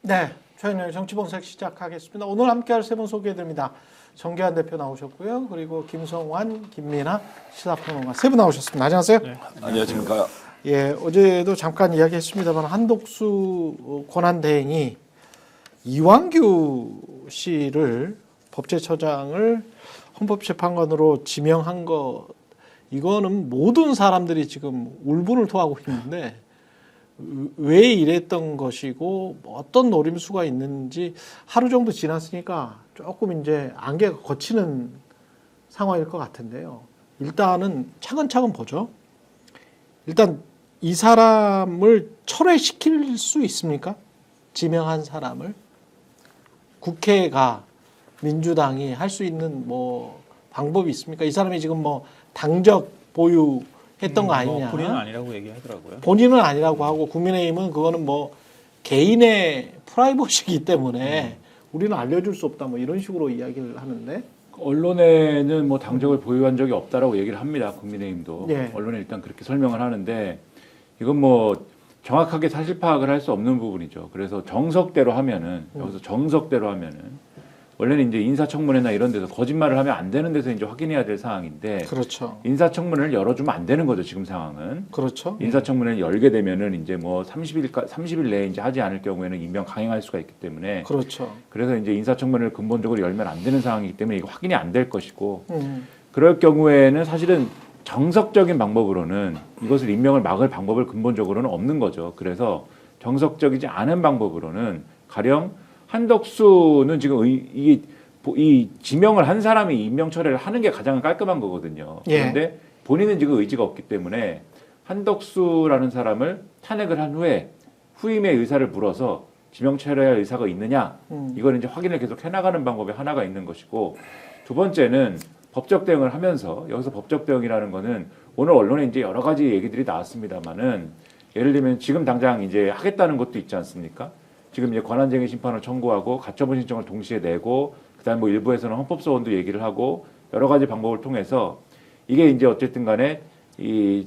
네, 저희는 정치본색 시작하겠습니다. 오늘 함께할 세 분 소개해드립니다. 정계환 대표 나오셨고요. 그리고 김성환, 김민아 시사평론가 세 분 나오셨습니다. 안녕하세요. 네. 안녕하십니까. 예, 어제도 잠깐 이야기했습니다만 한독수 권한대행이 이완규 씨를 법제처장을 헌법재판관으로 지명한 것, 이거는 모든 사람들이 지금 울분을 토하고 있는데 왜 이랬던 것이고 어떤 노림수가 있는지 하루 정도 지났으니까 조금 이제 안개가 걷히는 상황일 것 같은데요. 일단은 차근차근 보죠. 일단 이 사람을 철회시킬 수 있습니까? 지명한 사람을 국회가 민주당이 할 수 있는 뭐 방법이 있습니까? 이 사람이 지금 뭐 당적 보유했던 거 아니냐? 본인은 아니라고 얘기하더라고요. 본인은 아니라고 하고 국민의힘은 그거는 뭐 개인의 프라이버시이기 때문에 우리는 알려줄 수 없다 뭐 이런 식으로 이야기를 하는데 언론에는 뭐 당적을 보유한 적이 없다라고 얘기를 합니다. 국민의힘도. 예. 언론에 일단 그렇게 설명을 하는데 이건 뭐 정확하게 사실 파악을 할 수 없는 부분이죠. 그래서 정석대로 하면은 여기서 정석대로 하면은 원래는 이제 인사청문회나 이런 데서 거짓말을 하면 안 되는 데서 이제 확인해야 될 사항인데 그렇죠. 인사청문회를 열어주면 안 되는 거죠. 지금 상황은. 그렇죠. 인사청문회를 열게 되면은 이제 뭐 30일 내에 이제 하지 않을 경우에는 임명 강행할 수가 있기 때문에 그렇죠. 그래서 이제 인사청문회를 근본적으로 열면 안 되는 상황이기 때문에 이거 확인이 안 될 것이고 그럴 경우에는 사실은 정석적인 방법으로는 이것을 임명을 막을 방법을 근본적으로는 없는 거죠. 그래서 정석적이지 않은 방법으로는 가령 한덕수는 지금 이 지명을 한 사람이 임명 철회를 하는 게 가장 깔끔한 거거든요. 그런데 예. 본인은 지금 의지가 없기 때문에 한덕수라는 사람을 탄핵을 한 후에 후임의 의사를 물어서 지명 철회할 의사가 있느냐 이걸 이제 확인을 계속 해나가는 방법이 하나가 있는 것이고 두 번째는 법적 대응을 하면서 여기서 법적 대응이라는 거는 오늘 언론에 이제 여러 가지 얘기들이 나왔습니다만은 예를 들면 지금 당장 이제 하겠다는 것도 있지 않습니까? 지금 이제 권한쟁의 심판을 청구하고 가처분 신청을 동시에 내고 그다음 뭐 일부에서는 헌법소원도 얘기를 하고 여러 가지 방법을 통해서 이게 이제 어쨌든 간에 이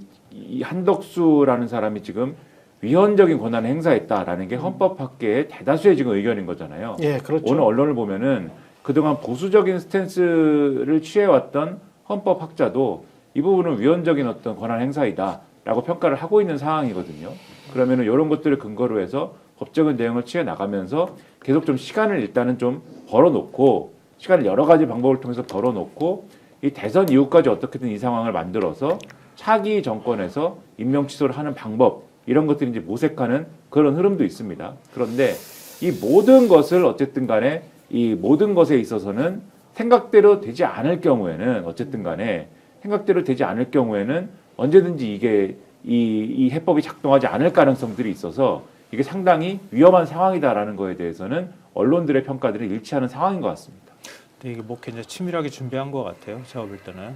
한덕수라는 사람이 지금 위헌적인 권한을 행사했다라는 게 헌법학계의 대다수의 지금 의견인 거잖아요. 예, 그렇죠. 오늘 언론을 보면은 그동안 보수적인 스탠스를 취해왔던 헌법학자도 이 부분은 위헌적인 어떤 권한 행사이다라고 평가를 하고 있는 상황이거든요. 그러면은 이런 것들을 근거로 해서 법적인 대응을 취해 나가면서 계속 좀 시간을 일단은 좀 벌어놓고 시간을 여러 가지 방법을 통해서 벌어놓고 이 대선 이후까지 어떻게든 이 상황을 만들어서 차기 정권에서 임명 취소를 하는 방법 이런 것들이 이제 모색하는 그런 흐름도 있습니다. 그런데 이 모든 것을 어쨌든 간에 이 모든 것에 있어서는 생각대로 되지 않을 경우에는 어쨌든 간에 생각대로 되지 않을 경우에는 언제든지 이게 이 해법이 작동하지 않을 가능성들이 있어서 이게 상당히 위험한 상황이다라는 거에 대해서는 언론들의 평가들이 일치하는 상황인 것 같습니다. 근데 이게 뭐 굉장히 치밀하게 준비한 것 같아요. 제가 볼 때는.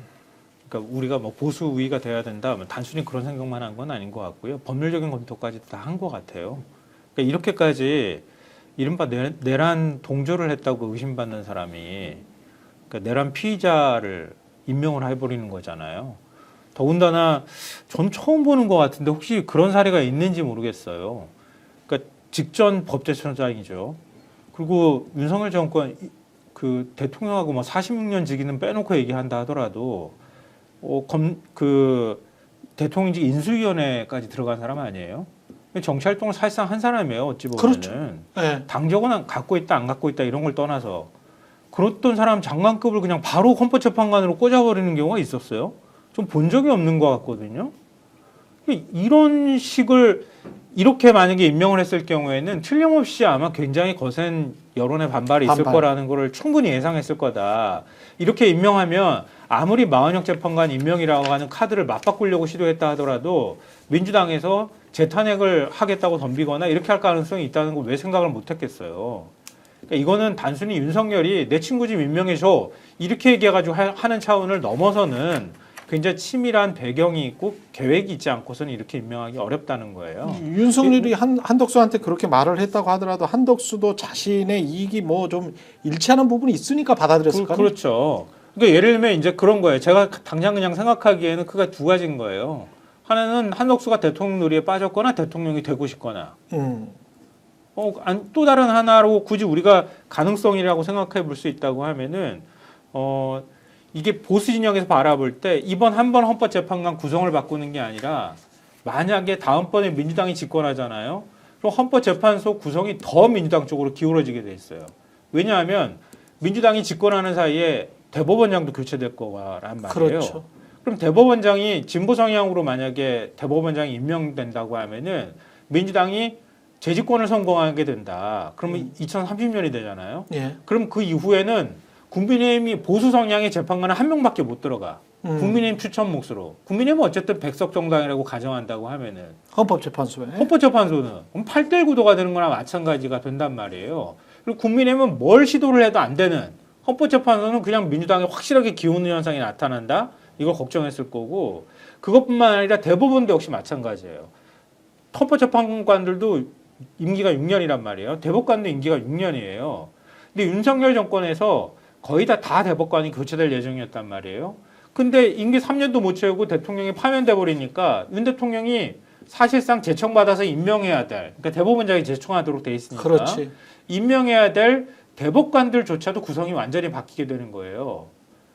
그러니까 우리가 뭐 보수 우위가 돼야 된다, 단순히 그런 생각만 한 건 아닌 것 같고요. 법률적인 검토까지 다 한 것 같아요. 그러니까 이렇게까지 이른바 내란 동조를 했다고 의심받는 사람이 그러니까 내란 피의자를 임명을 해버리는 거잖아요. 더군다나 전 처음 보는 것 같은데 혹시 그런 사례가 있는지 모르겠어요. 그러니까 직전 법제처장이죠. 그리고 윤석열 정권 그 대통령하고 뭐 46년 직위는 빼놓고 얘기한다 하더라도 그 대통령직 인수위원회까지 들어간 사람 아니에요? 정치 활동을 사실상 한 사람이에요. 어찌 보면은 그렇죠. 네. 당적은 갖고 있다 안 갖고 있다 이런 걸 떠나서 그랬던 사람 장관급을 그냥 바로 헌법재판관으로 꽂아버리는 경우가 있었어요. 좀 본 적이 없는 것 같거든요. 이런 식을 이렇게 만약에 임명을 했을 경우에는 틀림없이 아마 굉장히 거센 여론의 반발이 있을 거라는 거를 충분히 예상했을 거다. 이렇게 임명하면 아무리 마은혁 재판관 임명이라고 하는 카드를 맞바꾸려고 시도했다 하더라도 민주당에서 재탄핵을 하겠다고 덤비거나 이렇게 할 가능성이 있다는 걸 왜 생각을 못했겠어요. 그러니까 이거는 단순히 윤석열이 내 친구 좀 임명해줘 이렇게 얘기해가지고 하는 차원을 넘어서는 굉장히 치밀한 배경이 있고 계획이 있지 않고서는 이렇게 임명하기 어렵다는 거예요. 윤석열이 한덕수한테 그렇게 말을 했다고 하더라도 한덕수도 자신의 이익이 뭐 좀 일치하는 부분이 있으니까 받아들였을까요? 그렇죠. 그러니까 예를 들면 이제 그런 거예요. 제가 당장 그냥 생각하기에는 그가 두 가지인 거예요. 하나는 한덕수가 대통령 놀이에 빠졌거나 대통령이 되고 싶거나. 또 다른 하나로 굳이 우리가 가능성이라고 생각해 볼 수 있다고 하면은 이게 보수 진영에서 바라볼 때 이번 한 번 헌법재판관 구성을 바꾸는 게 아니라 만약에 다음번에 민주당이 집권하잖아요. 그럼 헌법재판소 구성이 더 민주당 쪽으로 기울어지게 돼 있어요. 왜냐하면 민주당이 집권하는 사이에 대법원장도 교체될 거란 말이에요. 그렇죠. 그럼 대법원장이 진보 성향으로 만약에 대법원장이 임명된다고 하면은 민주당이 재집권을 성공하게 된다. 그러면 2030년이 되잖아요. 예. 그럼 그 이후에는 국민의힘이 보수 성향의 재판관은 한 명밖에 못 들어가. 국민의힘 추천 몫으로. 국민의힘은 어쨌든 백석 정당이라고 가정한다고 하면은 헌법재판소에. 헌법재판소는 그럼 8대1 구도가 되는 거나 마찬가지가 된단 말이에요. 그리고 국민의힘은 뭘 시도를 해도 안 되는 헌법재판소는 그냥 민주당에 확실하게 기우는 현상이 나타난다. 이걸 걱정했을 거고 그것뿐만 아니라 대법원도 역시 마찬가지예요. 헌법재판관들도 임기가 6년이란 말이에요. 대법관도 임기가 6년이에요. 근데 윤석열 정권에서 거의 다 대법관이 교체될 예정이었단 말이에요. 근데 임기 3년도 못 채우고 대통령이 파면돼 버리니까 윤 대통령이 사실상 제청받아서 임명해야 될, 그러니까 대법원장이 제청하도록 돼 있으니까 그렇지. 임명해야 될 대법관들조차도 구성이 완전히 바뀌게 되는 거예요.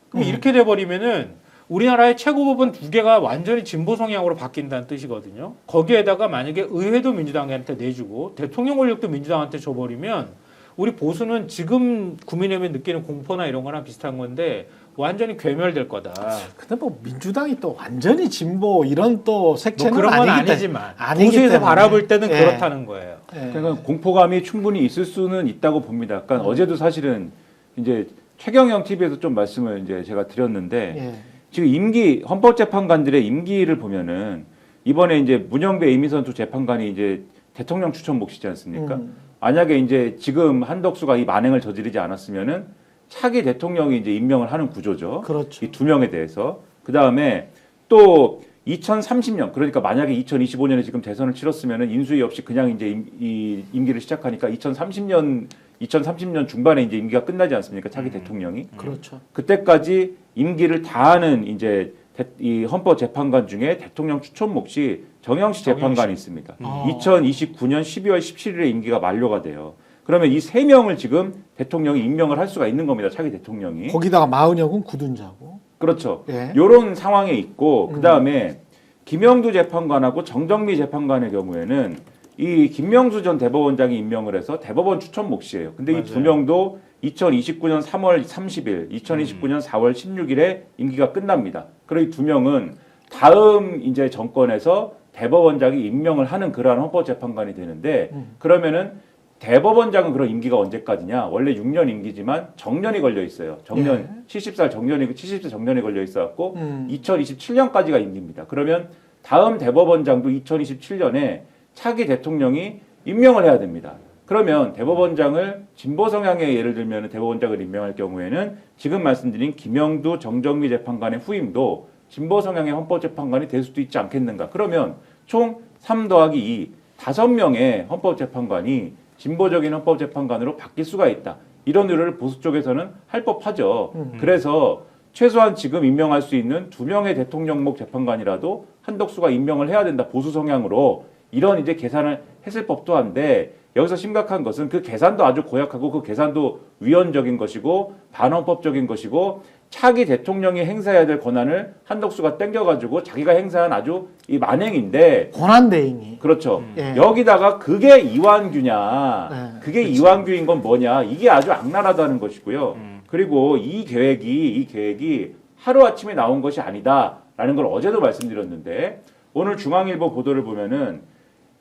그럼 이렇게 돼 버리면은 우리나라의 최고법원 2개가 완전히 진보 성향으로 바뀐다는 뜻이거든요. 거기에다가 만약에 의회도 민주당한테 내주고 대통령 권력도 민주당한테 줘버리면 우리 보수는 지금 국민의힘이 느끼는 공포나 이런 거랑 비슷한 건데 완전히 괴멸될 거다. 근데 뭐 민주당이 또 완전히 진보 이런 또 색채는 그런 건 아니기 아니지만 아니기 보수에서 때문에. 바라볼 때는 예. 그렇다는 거예요. 예. 그러니까 공포감이 충분히 있을 수는 있다고 봅니다. 약간 어제도 사실은 이제 최경영 TV에서 좀 말씀을 이제 제가 드렸는데 예. 지금 임기 헌법재판관들의 임기를 보면은 이번에 이제 문영배 이미선 두 재판관이 이제 대통령 추천 몫이지 않습니까? 만약에 이제 지금 한덕수가 이 만행을 저지르지 않았으면은 차기 대통령이 이제 임명을 하는 구조죠. 그렇죠. 이 두 명에 대해서. 그 다음에 또 2030년, 그러니까 만약에 2025년에 지금 대선을 치렀으면은 인수위 없이 그냥 이제 이 임기를 시작하니까 2030년 중반에 이제 임기가 끝나지 않습니까? 차기 대통령이. 그렇죠. 그때까지 임기를 다하는 이제 이 헌법재판관 중에 대통령 추천 몫이 정영식 재판관이 있습니다. 2029년 12월 17일에 임기가 만료가 돼요. 그러면 이 3명을 지금 대통령이 임명을 할 수가 있는 겁니다. 차기 대통령이. 거기다가 마은혁은 굳은자고. 그렇죠. 예. 이런 상황에 있고 그다음에 김영두 재판관하고 정정미 재판관의 경우에는 이 김명수 전 대법원장이 임명을 해서 대법원 추천 몫이에요. 근데 이 두 명도 2029년 3월 30일, 2029년 4월 16일에 임기가 끝납니다. 그리고 이 두 명은 다음 이제 정권에서 대법원장이 임명을 하는 그러한 헌법재판관이 되는데 그러면은 대법원장은 그런 임기가 언제까지냐? 원래 6년 임기지만 정년이 걸려 있어요. 정년 70살 정년이 걸려 있어 갖고 2027년까지가 임기입니다. 그러면 다음 대법원장도 2027년에 차기 대통령이 임명을 해야 됩니다. 그러면 대법원장을 진보 성향의 예를 들면 대법원장을 임명할 경우에는 지금 말씀드린 김영두, 정정미 재판관의 후임도 진보 성향의 헌법재판관이 될 수도 있지 않겠는가. 그러면 총 3 더하기 2, 5명의 헌법재판관이 진보적인 헌법재판관으로 바뀔 수가 있다. 이런 의뢰를 보수 쪽에서는 할 법하죠. 그래서 최소한 지금 임명할 수 있는 2명의 대통령목 재판관이라도 한덕수가 임명을 해야 된다. 보수 성향으로 이런 이제 계산을 했을 법도 한데 여기서 심각한 것은 그 계산도 아주 고약하고 그 계산도 위헌적인 것이고 반헌법적인 것이고 차기 대통령이 행사해야 될 권한을 한덕수가 땡겨가지고 자기가 행사한 아주 이 만행인데 권한대행이. 그렇죠. 예. 여기다가 그게 이완규냐, 네, 그게 그렇죠. 이완규인 건 뭐냐, 이게 아주 악랄하다는 것이고요. 그리고 이 계획이 하루아침에 나온 것이 아니다라는 걸 어제도 말씀드렸는데 오늘 중앙일보 보도를 보면은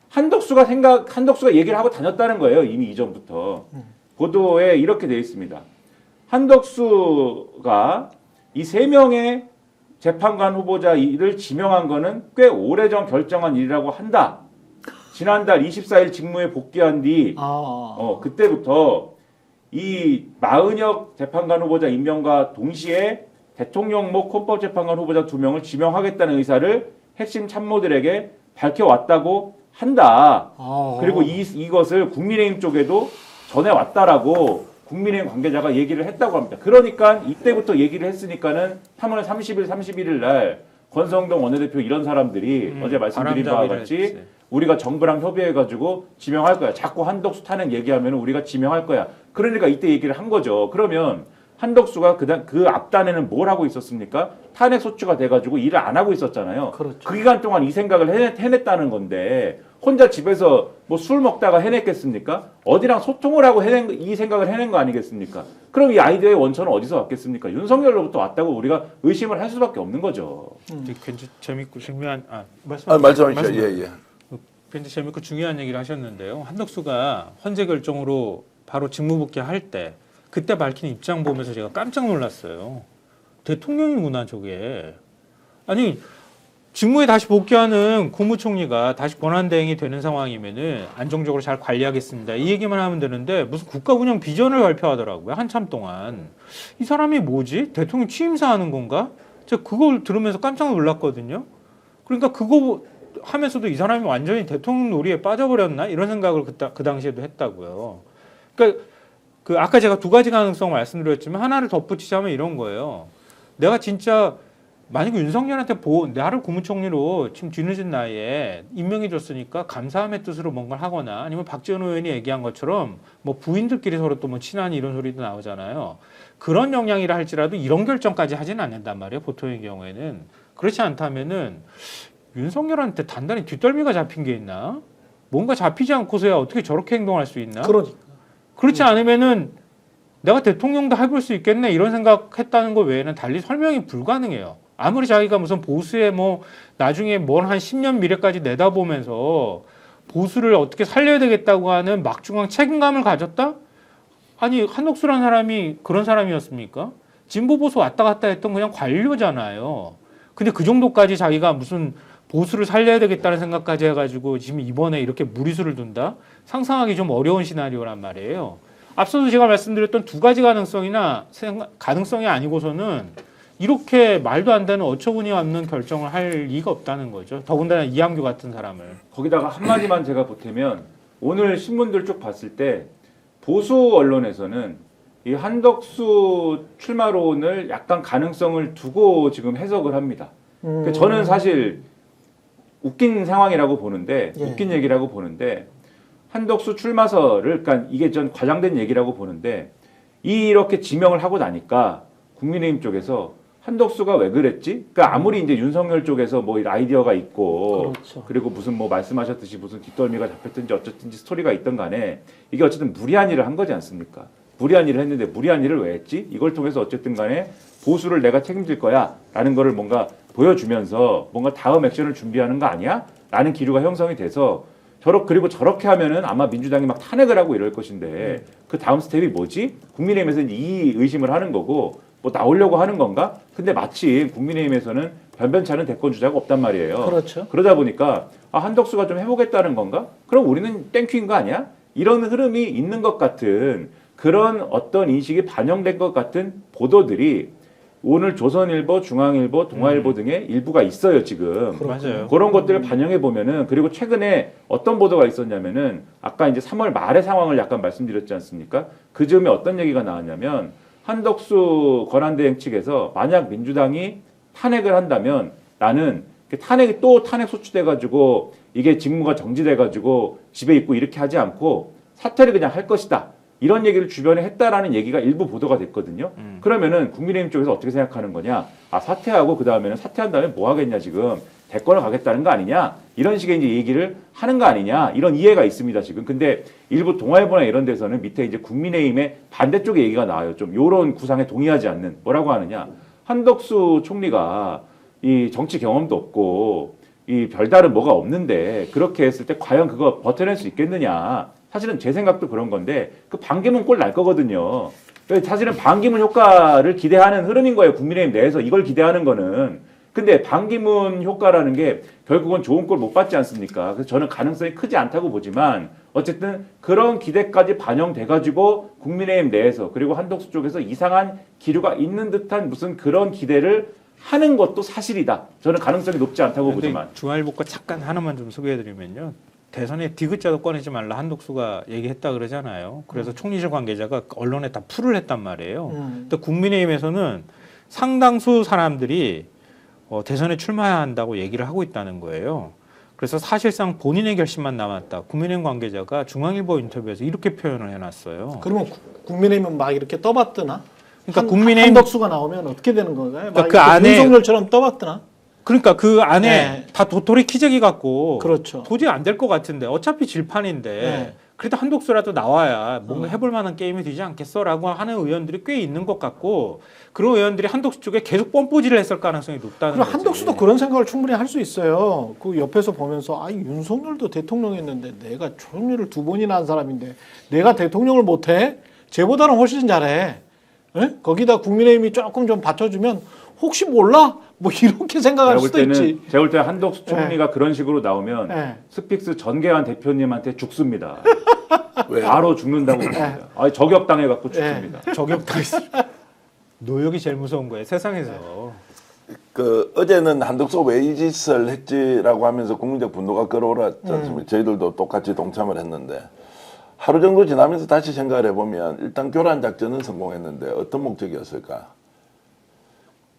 한덕수가 얘기를 하고 다녔다는 거예요. 이미 이전부터. 보도에 이렇게 되어 있습니다. 한덕수가 이 3명의 재판관 후보자를 지명한 거는 꽤 오래전 결정한 일이라고 한다. 지난달 24일 직무에 복귀한 뒤 그때부터 이 마은혁 재판관 후보자 임명과 동시에 대통령목 헌법재판관 후보자 2명을 지명하겠다는 의사를 핵심 참모들에게 밝혀왔다고 한다. 그리고 이것을 국민의힘 쪽에도 전해왔다라고 국민의힘 관계자가 얘기를 했다고 합니다. 그러니까 이때부터 얘기를 했으니까는 3월 30일, 31일 날 권성동 원내대표 이런 사람들이 어제 말씀드린 바와 같이 우리가 정부랑 협의해가지고 지명할 거야. 자꾸 한덕수 탄핵 얘기하면 우리가 지명할 거야. 그러니까 이때 얘기를 한 거죠. 그러면 한덕수가 그 앞단에는 뭘 하고 있었습니까? 탄핵 소추가 돼가지고 일을 안 하고 있었잖아요. 그렇죠. 그 기간 동안 이 생각을 해냈다는 건데 혼자 집에서 뭐 술 먹다가 해냈겠습니까? 어디랑 소통을 하고 이 생각을 해낸 거 아니겠습니까? 그럼 이 아이디어의 원천은 어디서 왔겠습니까? 윤석열로부터 왔다고 우리가 의심을 할 수밖에 없는 거죠. 굉장히 재밌고 중요한 말씀하십시오. 예, 예. 굉장히 재밌고 중요한 얘기를 하셨는데요. 한덕수가 헌재 결정으로 바로 직무복귀할 때 그때 밝힌 입장 보면서 제가 깜짝 놀랐어요. 대통령이구나 저게. 아니 직무에 다시 복귀하는 국무총리가 다시 권한대행이 되는 상황이면은 안정적으로 잘 관리하겠습니다. 이 얘기만 하면 되는데 무슨 국가 운영 비전을 발표하더라고요. 한참 동안. 이 사람이 뭐지? 대통령 취임사 하는 건가? 제가 그걸 들으면서 깜짝 놀랐거든요. 그러니까 그거 하면서도 이 사람이 완전히 대통령 놀이에 빠져버렸나? 이런 생각을 그 당시에도 했다고요. 그러니까 아까 제가 두 가지 가능성을 말씀드렸지만 하나를 덧붙이자면 이런 거예요. 내가 진짜 만약에 윤석열한테 나를 국무총리로 지금 뒤늦은 나이에 임명해줬으니까 감사함의 뜻으로 뭔가를 하거나 아니면 박지원 의원이 얘기한 것처럼 뭐 부인들끼리 서로 또 뭐 친하니 이런 소리도 나오잖아요. 그런 역량이라 할지라도 이런 결정까지 하지는 않는단 말이에요. 보통의 경우에는. 그렇지 않다면은 윤석열한테 단단히 뒷덜미가 잡힌 게 있나? 뭔가 잡히지 않고서야 어떻게 저렇게 행동할 수 있나? 그러니까. 그렇지 않으면은 내가 대통령도 해볼 수 있겠네 이런 생각했다는 것 외에는 달리 설명이 불가능해요. 아무리 자기가 무슨 보수에 뭐 나중에 뭘 한 10년 미래까지 내다보면서 보수를 어떻게 살려야 되겠다고 하는 막중한 책임감을 가졌다? 아니 한덕수라는 사람이 그런 사람이었습니까? 진보 보수 왔다 갔다 했던 그냥 관료잖아요. 근데 그 정도까지 자기가 무슨 보수를 살려야 되겠다는 생각까지 해가지고 지금 이번에 이렇게 무리수를 둔다? 상상하기 좀 어려운 시나리오란 말이에요. 앞서서 제가 말씀드렸던 두 가지 가능성이 아니고서는 이렇게 말도 안 되는 어처구니 없는 결정을 할 리가 없다는 거죠. 더군다나 이한규 같은 사람을. 거기다가 한마디만 제가 보태면 오늘 신문들 쭉 봤을 때 보수 언론에서는 이 한덕수 출마론을 약간 가능성을 두고 지금 해석을 합니다. 그러니까 저는 사실 웃긴 상황이라고 보는데 웃긴 얘기라고 보는데 한덕수 출마설을 그러니까 이게 전 과장된 얘기라고 보는데 이렇게 지명을 하고 나니까 국민의힘 쪽에서 한덕수가 왜 그랬지? 그러니까 아무리 이제 윤석열 쪽에서 뭐 아이디어가 있고 그렇죠. 그리고 무슨 뭐 말씀하셨듯이 무슨 뒷덜미가 잡혔든지 어쨌든지 스토리가 있던 간에 이게 어쨌든 무리한 일을 한 거지 않습니까? 무리한 일을 했는데 무리한 일을 왜 했지? 이걸 통해서 어쨌든 간에 보수를 내가 책임질 거야 라는 거를 뭔가 보여주면서 뭔가 다음 액션을 준비하는 거 아니야? 라는 기류가 형성이 돼서 그리고 저렇게 하면은 아마 민주당이 막 탄핵을 하고 이럴 것인데 그 다음 스텝이 뭐지? 국민의힘에서는 이 의심을 하는 거고 뭐 나오려고 하는 건가? 근데 마침 국민의힘에서는 변변찮은 대권 주자가 없단 말이에요. 그렇죠. 그러다 보니까 한덕수가 좀 해보겠다는 건가? 그럼 우리는 땡큐인 거 아니야? 이런 흐름이 있는 것 같은 그런 어떤 인식이 반영된 것 같은 보도들이 오늘 조선일보, 중앙일보, 동아일보 등의 일부가 있어요 지금. 맞아요. 그런 것들을 반영해 보면은 그리고 최근에 어떤 보도가 있었냐면은 아까 이제 3월 말의 상황을 약간 말씀드렸지 않습니까? 그 즈음에 어떤 얘기가 나왔냐면 한덕수 권한대행 측에서 만약 민주당이 탄핵을 한다면 나는 탄핵이 또 탄핵 소추돼 가지고 이게 직무가 정지돼 가지고 집에 있고 이렇게 하지 않고 사퇴를 그냥 할 것이다. 이런 얘기를 주변에 했다라는 얘기가 일부 보도가 됐거든요. 그러면은 국민의힘 쪽에서 어떻게 생각하는 거냐? 사퇴하고 그 다음에는 사퇴한 다음에 뭐 하겠냐 지금 대권을 가겠다는 거 아니냐? 이런 식의 이제 얘기를 하는 거 아니냐? 이런 이해가 있습니다 지금. 근데 일부 동아일보나 이런 데서는 밑에 이제 국민의힘의 반대쪽의 얘기가 나와요. 좀 요런 구상에 동의하지 않는 뭐라고 하느냐? 한덕수 총리가 이 정치 경험도 없고 이 별다른 뭐가 없는데 그렇게 했을 때 과연 그거 버텨낼 수 있겠느냐? 사실은 제 생각도 그런 건데 그 반기문 꼴 날 거거든요. 사실은 반기문 효과를 기대하는 흐름인 거예요. 국민의힘 내에서 이걸 기대하는 거는. 근데 반기문 효과라는 게 결국은 좋은 꼴 못 받지 않습니까? 그래서 저는 가능성이 크지 않다고 보지만 어쨌든 그런 기대까지 반영돼가지고 국민의힘 내에서 그리고 한덕수 쪽에서 이상한 기류가 있는 듯한 무슨 그런 기대를 하는 것도 사실이다. 저는 가능성이 높지 않다고 보지만. 중앙일보 거 잠깐 하나만 좀 소개해드리면요. 대선에 디귿자도 꺼내지 말라 한덕수가 얘기했다 그러잖아요. 그래서 총리실 관계자가 언론에 다 풀을 했단 말이에요. 근데 국민의힘에서는 상당수 사람들이 대선에 출마해야 한다고 얘기를 하고 있다는 거예요. 그래서 사실상 본인의 결심만 남았다. 국민의힘 관계자가 중앙일보 인터뷰에서 이렇게 표현을 해놨어요. 그러면 국민의힘은 막 이렇게 떠받드나? 그러니까 국민의힘 한덕수가 나오면 어떻게 되는 건가요? 그러니까 막 그 이렇게 안에 윤석열처럼 떠받드나? 그러니까 그 안에 네. 다 도토리 키재기 갖고 그렇죠. 도저히 안 될 것 같은데 어차피 질판인데 네. 그래도 한독수라도 나와야 뭔가 해볼 만한 게임이 되지 않겠어라고 하는 의원들이 꽤 있는 것 같고 그런 의원들이 한독수 쪽에 계속 뻔뽀질을 했을 가능성이 높다는 그리고 거지. 한덕수도 그런 생각을 충분히 할 수 있어요. 그 옆에서 보면서 아 윤석열도 대통령했는데 내가 총리를 2번이나 한 사람인데 내가 대통령을 못해? 쟤보다는 훨씬 잘해. 에? 거기다 국민의힘이 조금 좀 받쳐주면 혹시 몰라? 뭐 이렇게 생각할 수도 있지. 제가 볼 때는 한덕수 총리가 그런 식으로 나오면 네. 스픽스 전계환 대표님한테 죽습니다. 왜? 바로 죽는다고 봅니다. 아니 저격당해갖고 죽습니다. 저격도 있어. 노역이 제일 무서운 거예요 세상에서. 그 어제는 한덕수 왜 이 짓을 했지라고 하면서 국민적 분노가 끌어올랐지 않습니까? 저희들도 똑같이 동참을 했는데 하루 정도 지나면서 다시 생각을 해보면 일단 교란 작전은 성공했는데 어떤 목적이었을까?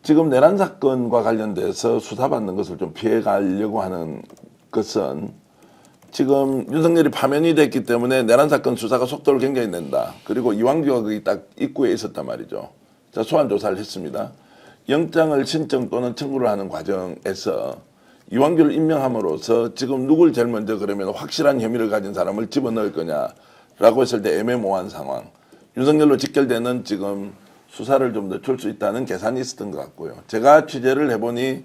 지금 내란 사건과 관련돼서 수사받는 것을 좀 피해가려고 하는 것은 지금 윤석열이 파면이 됐기 때문에 내란 사건 수사가 속도를 굉장히 낸다. 그리고 이왕규가 거기 딱 입구에 있었단 말이죠. 자, 소환 조사를 했습니다. 영장을 신청 또는 청구를 하는 과정에서 이왕규를 임명함으로써 지금 누굴 제일 먼저 그러면 확실한 혐의를 가진 사람을 집어넣을 거냐라고 했을 때 애매모호한 상황. 윤석열로 직결되는 지금 수사를 좀 늦출 수 있다는 계산이 있었던 것 같고요. 제가 취재를 해보니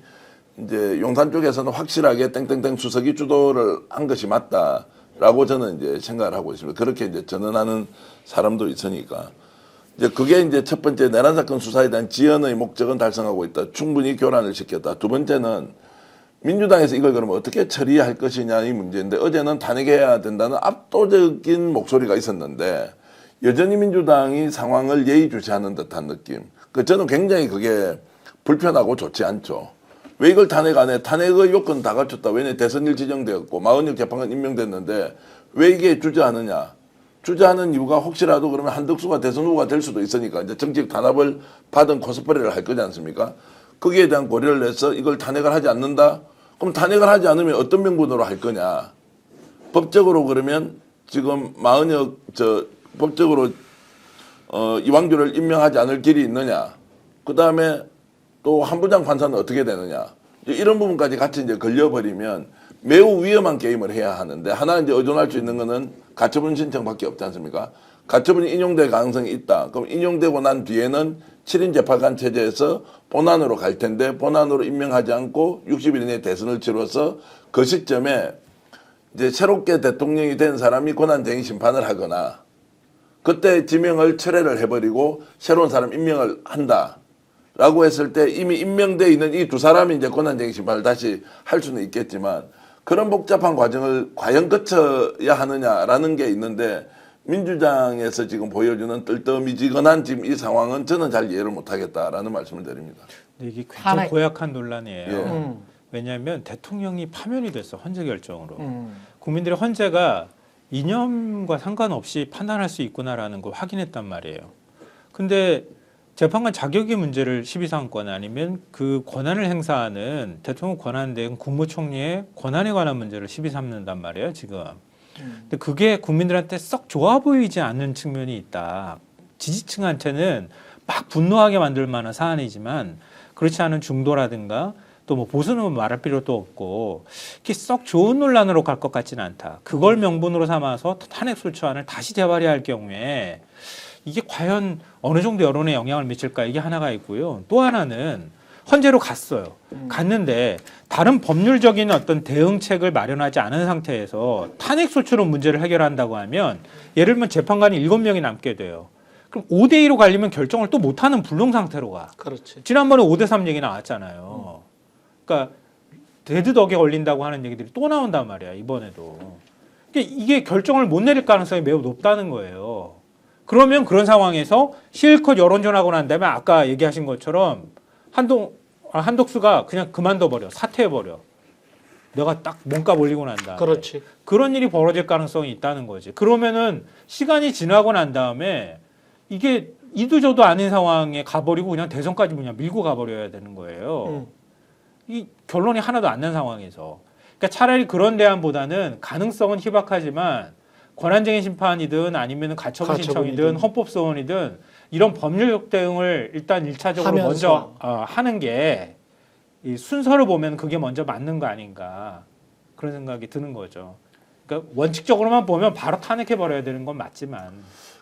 이제 용산 쪽에서는 확실하게 땡땡땡 수석이 주도를 한 것이 맞다라고 저는 이제 생각을 하고 있습니다. 그렇게 이제 전언하는 사람도 있으니까. 이제 그게 이제 첫 번째 내란 사건 수사에 대한 지연의 목적은 달성하고 있다. 충분히 교란을 시켰다. 두 번째는 민주당에서 이걸 그러면 어떻게 처리할 것이냐의 문제인데 어제는 탄핵해야 된다는 압도적인 목소리가 있었는데 여전히 민주당이 상황을 예의주시하는 듯한 느낌. 저는 굉장히 그게 불편하고 좋지 않죠. 왜 이걸 탄핵 안 해? 탄핵의 요건 다 갖췄다. 왜냐 대선일 지정되었고 마흔역 재판관 임명됐는데 왜 이게 주저하느냐? 주저하는 이유가 혹시라도 그러면 한덕수가 대선 후보가 될 수도 있으니까 이제 정책 탄압을 받은 코스프레를 할 거지 않습니까? 거기에 대한 고려를 해서 이걸 탄핵을 하지 않는다? 그럼 탄핵을 하지 않으면 어떤 명분으로 할 거냐? 법적으로 그러면 지금 마흔역 법적으로 이왕규를 임명하지 않을 길이 있느냐? 그 다음에 또 한부장 판사는 어떻게 되느냐? 이런 부분까지 같이 이제 걸려버리면 매우 위험한 게임을 해야 하는데 하나 이제 의존할 수 있는 거는 가처분 신청밖에 없지 않습니까? 가처분이 인용될 가능성이 있다. 그럼 인용되고 난 뒤에는 7인 재판관 체제에서 본안으로 갈 텐데 본안으로 임명하지 않고 60일 이내에 대선을 치러서 그 시점에 이제 새롭게 대통령이 된 사람이 권한쟁의 심판을 하거나 그때 지명을 철회를 해버리고 새로운 사람 임명을 한다라고 했을 때 이미 임명돼 있는 이 두 사람이 이제 권한쟁의 심판을 다시 할 수는 있겠지만 그런 복잡한 과정을 과연 거쳐야 하느냐라는 게 있는데 민주당에서 지금 보여주는 뜰떠미지근한 지금 이 상황은 저는 잘 이해를 못하겠다라는 말씀을 드립니다. 근데 이게 굉장히 탄핵. 고약한 논란이에요. 예. 왜냐하면 대통령이 파면이 됐어 헌재 결정으로. 국민들의 헌재가 이념과 상관없이 판단할 수 있구나라는 걸 확인했단 말이에요. 근데 재판관 자격의 문제를 12사항권 아니면 그 권한을 행사하는 대통령 권한대행 국무총리의 권한에 관한 문제를 12삼는단 말이에요 지금. 근데 그게 국민들한테 썩 좋아 보이지 않는 측면이 있다. 지지층한테는 막 분노하게 만들 만한 사안이지만 그렇지 않은 중도라든가 또 뭐 보수는 말할 필요도 없고 이게 썩 좋은 논란으로 갈 것 같지는 않다. 그걸 명분으로 삼아서 탄핵 소추안을 다시 재발의할 경우에 이게 과연 어느 정도 여론에 영향을 미칠까 이게 하나가 있고요. 또 하나는 헌재로 갔어요. 갔는데 다른 법률적인 어떤 대응책을 마련하지 않은 상태에서 탄핵 소추로 문제를 해결한다고 하면 예를 들면 재판관이 7명이 남게 돼요. 그럼 5대2로 갈리면 결정을 또 못하는 불능 상태로 가. 그렇지. 지난번에 5대3 얘기 나왔잖아요. 그러니까 데드덕에 걸린다고 하는 얘기들이 또 나온단 말이야 이번에도. 이게 결정을 못 내릴 가능성이 매우 높다는 거예요. 그러면 그런 상황에서 실컷 여론전하고 난 다음에 아까 얘기하신 것처럼 한덕수가 그냥 그만둬버려. 사퇴해버려. 내가 딱 몸값 올리고 난 다음에. 그렇지. 그런 일이 벌어질 가능성이 있다는 거지. 그러면은 시간이 지나고 난 다음에 이게 이도저도 아닌 상황에 가버리고 그냥 대선까지 그냥 밀고 가버려야 되는 거예요. 이 결론이 하나도 안 난 상황에서. 그러니까 차라리 그런 대안보다는 가능성은 희박하지만 권한쟁의 심판이든 아니면 가처분 신청이든 헌법소원이든 이런 법률적 대응을 일단 1차적으로 하면서. 먼저 하는 게 이 순서를 보면 그게 먼저 맞는 거 아닌가 그런 생각이 드는 거죠. 그러니까 원칙적으로만 보면 바로 탄핵해 버려야 되는 건 맞지만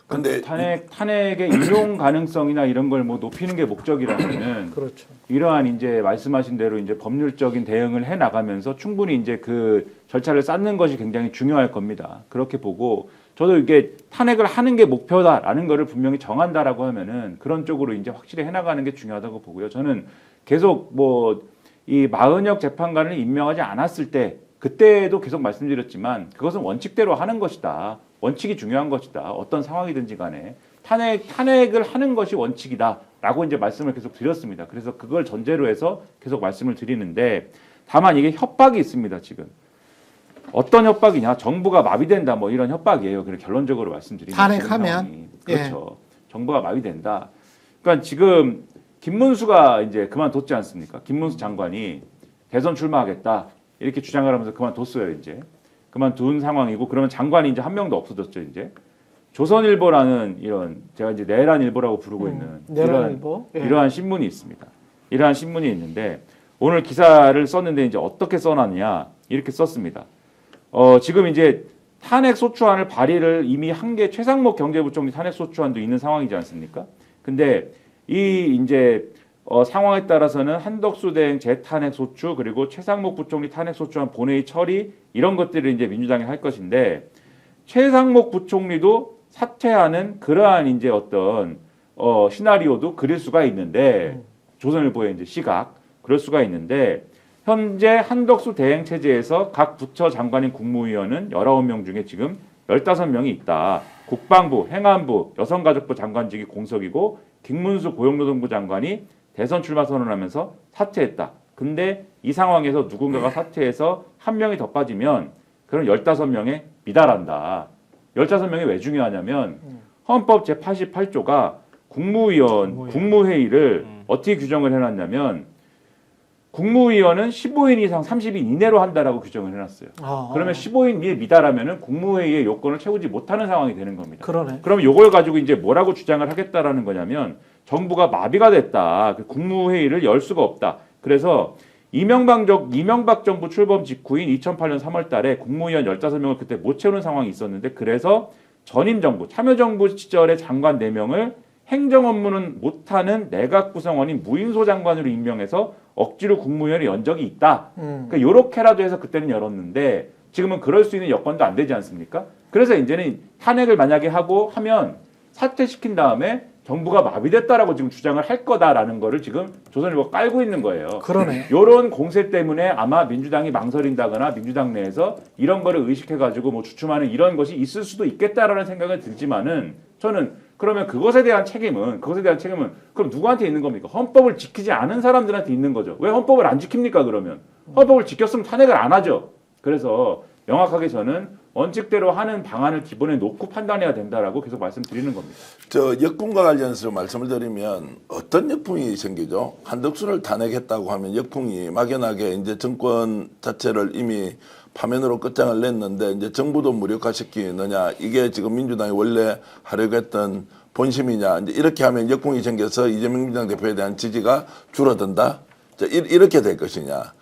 근데 탄핵의 이용 가능성이나 이런 걸 뭐 높이는 게 목적이라면은 그렇죠. 이러한 이제 말씀하신 대로 이제 법률적인 대응을 해 나가면서 충분히 이제 그 절차를 쌓는 것이 굉장히 중요할 겁니다. 그렇게 보고 저도 이게 탄핵을 하는 게 목표다라는 거를 분명히 정한다라고 하면은 그런 쪽으로 이제 확실히 해 나가는 게 중요하다고 보고요. 저는 계속 뭐 이 마은혁 재판관을 임명하지 않았을 때 그때도 계속 말씀드렸지만 그것은 원칙대로 하는 것이다. 원칙이 중요한 것이다. 어떤 상황이든지 간에 탄핵을 하는 것이 원칙이다라고 이제 말씀을 계속 드렸습니다. 그래서 그걸 전제로 해서 계속 말씀을 드리는데 다만 이게 협박이 있습니다. 지금 어떤 협박이냐? 정부가 마비된다 뭐 이런 협박이에요. 그래 결론적으로 말씀드리면 탄핵하면 그렇죠. 정부가 마비된다. 그러니까 지금 김문수가 이제 그만뒀지 않습니까? 김문수 장관이 대선 출마하겠다 이렇게 주장을 하면서 그만뒀어요. 이제 그만둔 상황이고 그러면 장관이 이제 한 명도 없어졌죠. 이제 조선일보라는 이런 제가 이제 내란일보라고 부르고 있는 내란일보? 이러한 신문이 있습니다. 이러한 신문이 있는데 오늘 기사를 썼는데 이제 어떻게 써놨냐 이렇게 썼습니다. 지금 이제 탄핵 소추안을 발의를 이미 한 게 최상목 경제부총리 탄핵 소추안도 있는 상황이지 않습니까? 근데 이 이제 상황에 따라서는 한덕수 대행 재탄핵 소추 그리고 최상목 부총리 탄핵 소추안 본회의 처리 이런 것들을 이제 민주당이 할 것인데 최상목 부총리도 사퇴하는 그러한 이제 어떤 시나리오도 그릴 수가 있는데 조선일보의 이제 시각 그럴 수가 있는데 현재 한덕수 대행 체제에서 각 부처 장관인 국무위원은 19명 중에 지금 15명이 있다. 국방부, 행안부, 여성가족부 장관직이 공석이고 김문수 고용노동부 장관이 대선 출마 선언하면서 사퇴했다. 근데 이 상황에서 누군가가 사퇴해서 한 명이 더 빠지면 그럼 15명에 미달한다. 15명이 왜 중요하냐면 헌법 제88조가 국무회의를 어떻게 규정을 해놨냐면 국무위원은 15인 이상 30인 이내로 한다라고 규정을 해놨어요. 그러면 15인 이에 미달하면은 국무회의의 요건을 채우지 못하는 상황이 되는 겁니다. 그러네. 그럼 이걸 가지고 이제 뭐라고 주장을 하겠다라는 거냐면 정부가 마비가 됐다. 국무회의를 열 수가 없다. 그래서 이명박 정부 출범 직후인 2008년 3월 달에 국무위원 15명을 그때 못 채우는 상황이 있었는데 그래서 전임 정부, 참여정부 시절의 장관 4명을 행정 업무는 못하는 내각 구성원인 무인소 장관으로 임명해서 억지로 국무위원을 연 적이 있다. 그러니까 요렇게라도 해서 그때는 열었는데 지금은 그럴 수 있는 여건도 안 되지 않습니까? 그래서 이제는 탄핵을 만약에 하면 사퇴시킨 다음에 정부가 마비됐다라고 지금 주장을 할 거다라는 거를 지금 조선일보가 깔고 있는 거예요. 그러네. 요런 공세 때문에 아마 민주당이 망설인다거나 민주당 내에서 이런 거를 의식해가지고 뭐 주춤하는 이런 것이 있을 수도 있겠다라는 생각을 들지만은 저는 그러면 그것에 대한 책임은 그럼 누구한테 있는 겁니까? 헌법을 지키지 않은 사람들한테 있는 거죠. 왜 헌법을 안 지킵니까? 그러면 헌법을 지켰으면 탄핵을 안 하죠. 그래서 명확하게 저는 원칙대로 하는 방안을 기본에 놓고 판단해야 된다라고 계속 말씀드리는 겁니다. 저 역풍과 관련해서 말씀을 드리면 어떤 역풍이 생기죠? 한덕수를 탄핵했다고 하면 역풍이 막연하게 이제 정권 자체를 이미 파면으로 끝장을 냈는데 이제 정부도 무력화시키느냐 이게 지금 민주당이 원래 하려고 했던 본심이냐 이제 이렇게 하면 역풍이 생겨서 이재명 민주당 대표에 대한 지지가 줄어든다. 자, 이렇게 될 것이냐?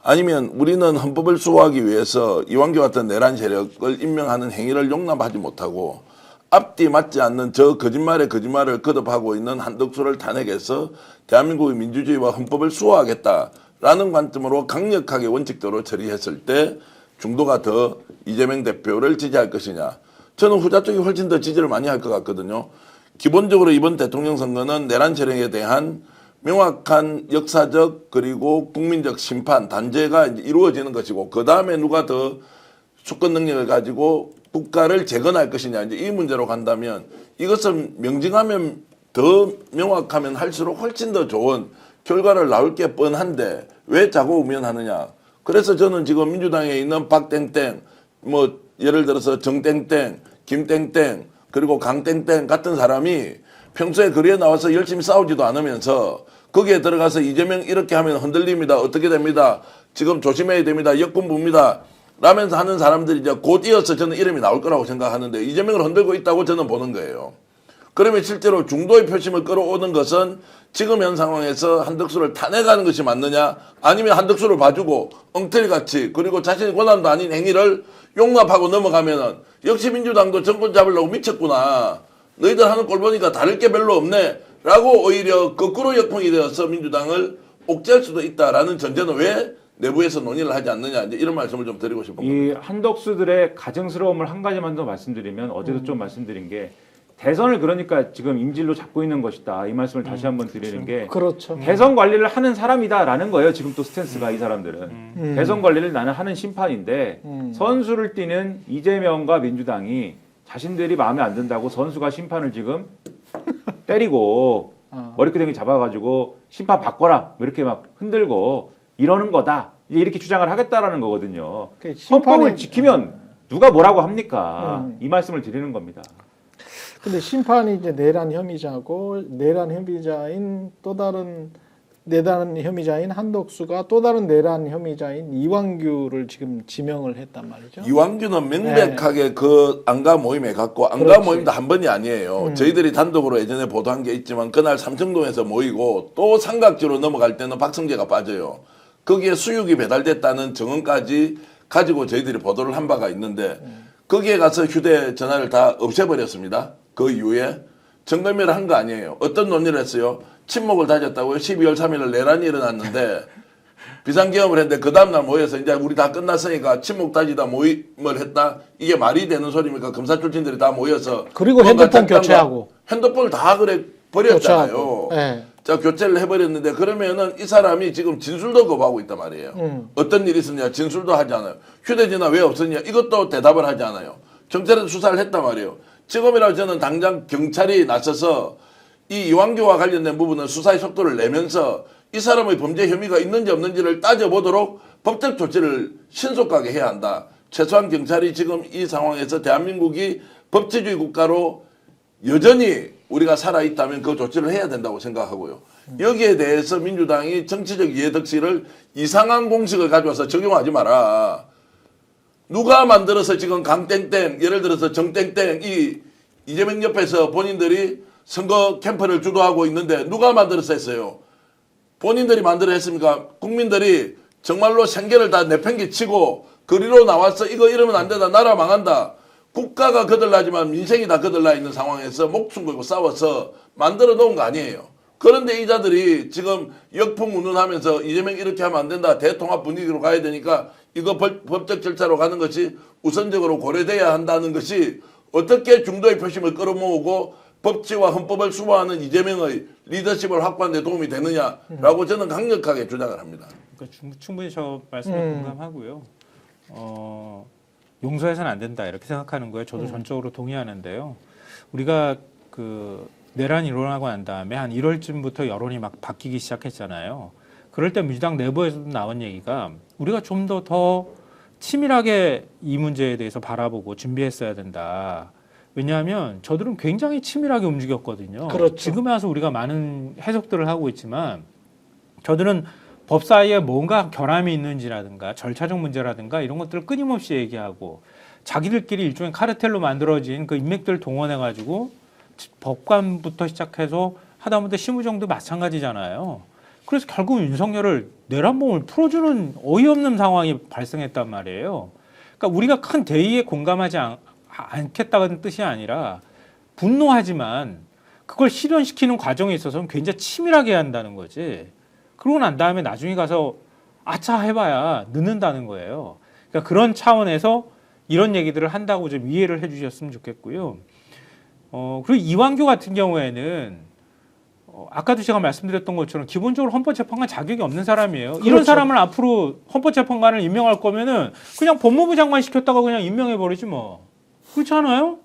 아니면 우리는 헌법을 수호하기 위해서 이완규 같은 내란 세력을 임명하는 행위를 용납하지 못하고 앞뒤 맞지 않는 저 거짓말에 거짓말을 거듭하고 있는 한덕수를 탄핵해서 대한민국의 민주주의와 헌법을 수호하겠다라는 관점으로 강력하게 원칙대로 처리했을 때 중도가 더 이재명 대표를 지지할 것이냐. 저는 후자 쪽이 훨씬 더 지지를 많이 할 것 같거든요. 기본적으로 이번 대통령 선거는 내란 세력에 대한 명확한 역사적 그리고 국민적 심판 단죄가 이루어지는 것이고 그 다음에 누가 더 수권 능력을 가지고 국가를 재건할 것이냐 이제 이 문제로 간다면 이것을 명징하면 더 명확하면 할수록 훨씬 더 좋은 결과를 나올 게 뻔한데 왜 자꾸 우면하느냐. 그래서 저는 지금 민주당에 있는 박땡땡 뭐 예를 들어서 정땡땡 김땡땡 그리고 강땡땡 같은 사람이 평소에 거리에 나와서 열심히 싸우지도 않으면서 거기에 들어가서 이재명 이렇게 하면 흔들립니다. 어떻게 됩니다. 지금 조심해야 됩니다. 역군부입니다. 라면서 하는 사람들이 이제 곧 이어서 저는 이름이 나올 거라고 생각하는데 이재명을 흔들고 있다고 저는 보는 거예요. 그러면 실제로 중도의 표심을 끌어오는 것은 지금 현 상황에서 한덕수를 탄핵하는 것이 맞느냐, 아니면 한덕수를 봐주고 엉터리같이 그리고 자신의 권한도 아닌 행위를 용납하고 넘어가면은 역시 민주당도 정권 잡으려고 미쳤구나. 너희들 하는 꼴 보니까 다를 게 별로 없네. 라고 오히려 거꾸로 역풍이 되어서 민주당을 옥죄할 수도 있다라는 전제는 왜 내부에서 논의를 하지 않느냐, 이제 이런 말씀을 좀 드리고 싶은 겁니다. 이 한덕수들의 가증스러움을 한 가지만 더 말씀드리면 어제도 좀 말씀드린 게 대선을 그러니까 지금 인질로 잡고 있는 것이다. 이 말씀을 다시 한번 드리는 게 그렇죠. 대선 관리를 하는 사람이다라는 거예요. 지금 또 스탠스가 이 사람들은. 대선 관리를 나는 하는 심판인데 선수를 뛰는 이재명과 민주당이 자신들이 마음에 안 든다고 선수가 심판을 지금 때리고 머리끄댕이 잡아가지고 심판 바꿔라 이렇게 막 흔들고 이러는 거다. 이렇게 주장을 하겠다라는 거거든요. 헌법을 지키면 누가 뭐라고 합니까? 이 말씀을 드리는 겁니다. 근데 심판이 이제 내란 혐의자고 내란 혐의자인 또 다른 내란 혐의자인 한덕수가 또 다른 내란 혐의자인 이완규를 지금 지명을 했단 말이죠. 이완규는 명백하게 그 안가 모임에 갔고 안가 그렇지. 모임도 한 번이 아니에요. 저희들이 단독으로 예전에 보도한 게 있지만 그날 삼청동에서 모이고 또 삼각지로 넘어갈 때는 박성재가 빠져요. 거기에 수육이 배달됐다는 증언까지 가지고 저희들이 보도를 한 바가 있는데 거기에 가서 휴대전화를 다 없애버렸습니다. 그 이후에 점검을 한 거 아니에요. 어떤 논의를 했어요? 침묵을 다졌다고요. 12월 3일 내란이 일어났는데 비상계엄을 했는데 그 다음날 모여서 이제 우리 다 끝났으니까 침묵 다지다 모임을 했다. 이게 말이 되는 소리입니까? 검사 출신들이 다 모여서 그리고 핸드폰 교체하고 핸드폰을 다 그래 버렸잖아요. 교체하고. 네. 자, 교체를 해버렸는데 그러면은 이 사람이 지금 진술도 거부하고 있단 말이에요. 어떤 일이 있었냐 진술도 하지 않아요. 휴대전화 왜 없었냐 이것도 대답을 하지 않아요. 경찰에서 수사를 했단 말이에요. 지금이라도 저는 당장 경찰이 나서서 이 이완규와 관련된 부분은 수사의 속도를 내면서 이 사람의 범죄 혐의가 있는지 없는지를 따져보도록 법적 조치를 신속하게 해야 한다. 최소한 경찰이 지금 이 상황에서 대한민국이 법치주의 국가로 여전히 우리가 살아있다면 그 조치를 해야 된다고 생각하고요. 여기에 대해서 민주당이 정치적 이해득실을 이상한 공식을 가져와서 적용하지 마라. 누가 만들어서 지금 강땡땡, 예를 들어서 정땡땡, 이 이재명 옆에서 본인들이 선거 캠프를 주도하고 있는데 누가 만들어서 했어요? 본인들이 만들어 했습니까? 국민들이 정말로 생계를 다 내팽개치고 거리로 나와서 이거 이러면 안 된다. 나라 망한다. 국가가 거들나지만 민생이 다 거들나 있는 상황에서 목숨 걸고 싸워서 만들어 놓은 거 아니에요. 그런데 이자들이 지금 역풍운운하면서 이재명 이렇게 하면 안 된다. 대통합 분위기로 가야 되니까 이거 법적 절차로 가는 것이 우선적으로 고려돼야 한다는 것이 어떻게 중도의 표심을 끌어모으고 법치와 헌법을 수호하는 이재명의 리더십을 확보하는 데 도움이 되느냐라고 저는 강력하게 주장을 합니다. 그러니까 충분히 저 말씀에 공감하고요. 용서해서는 안 된다 이렇게 생각하는 거예요. 저도 전적으로 동의하는데요. 우리가 그 내란이 일어나고 난 다음에 한 1월쯤부터 여론이 막 바뀌기 시작했잖아요. 그럴 때 민주당 내부에서도 나온 얘기가 우리가 좀 더 치밀하게 이 문제에 대해서 바라보고 준비했어야 된다. 왜냐하면 저들은 굉장히 치밀하게 움직였거든요. 그렇죠. 지금에 와서 우리가 많은 해석들을 하고 있지만 저들은 법 사이에 뭔가 결함이 있는지라든가 절차적 문제라든가 이런 것들을 끊임없이 얘기하고 자기들끼리 일종의 카르텔로 만들어진 그 인맥들 동원해가지고 법관부터 시작해서 하다못해 심의정도 마찬가지잖아요. 그래서 결국 윤석열을 내란범을 풀어주는 어이없는 상황이 발생했단 말이에요. 그러니까 우리가 큰 대의에 공감하지 않겠다는 뜻이 아니라 분노하지만 그걸 실현시키는 과정에 있어서는 굉장히 치밀하게 해야 한다는 거지. 그러고 난 다음에 나중에 가서 아차 해봐야 늦는다는 거예요. 그러니까 그런 차원에서 이런 얘기들을 한다고 좀 이해를 해주셨으면 좋겠고요. 그리고 이완규 같은 경우에는 아까도 제가 말씀드렸던 것처럼 기본적으로 헌법재판관 자격이 없는 사람이에요. 그렇죠. 이런 사람을 앞으로 헌법재판관을 임명할 거면은 그냥 법무부 장관 시켰다가 그냥 임명해버리지 뭐. 그렇지 않아요?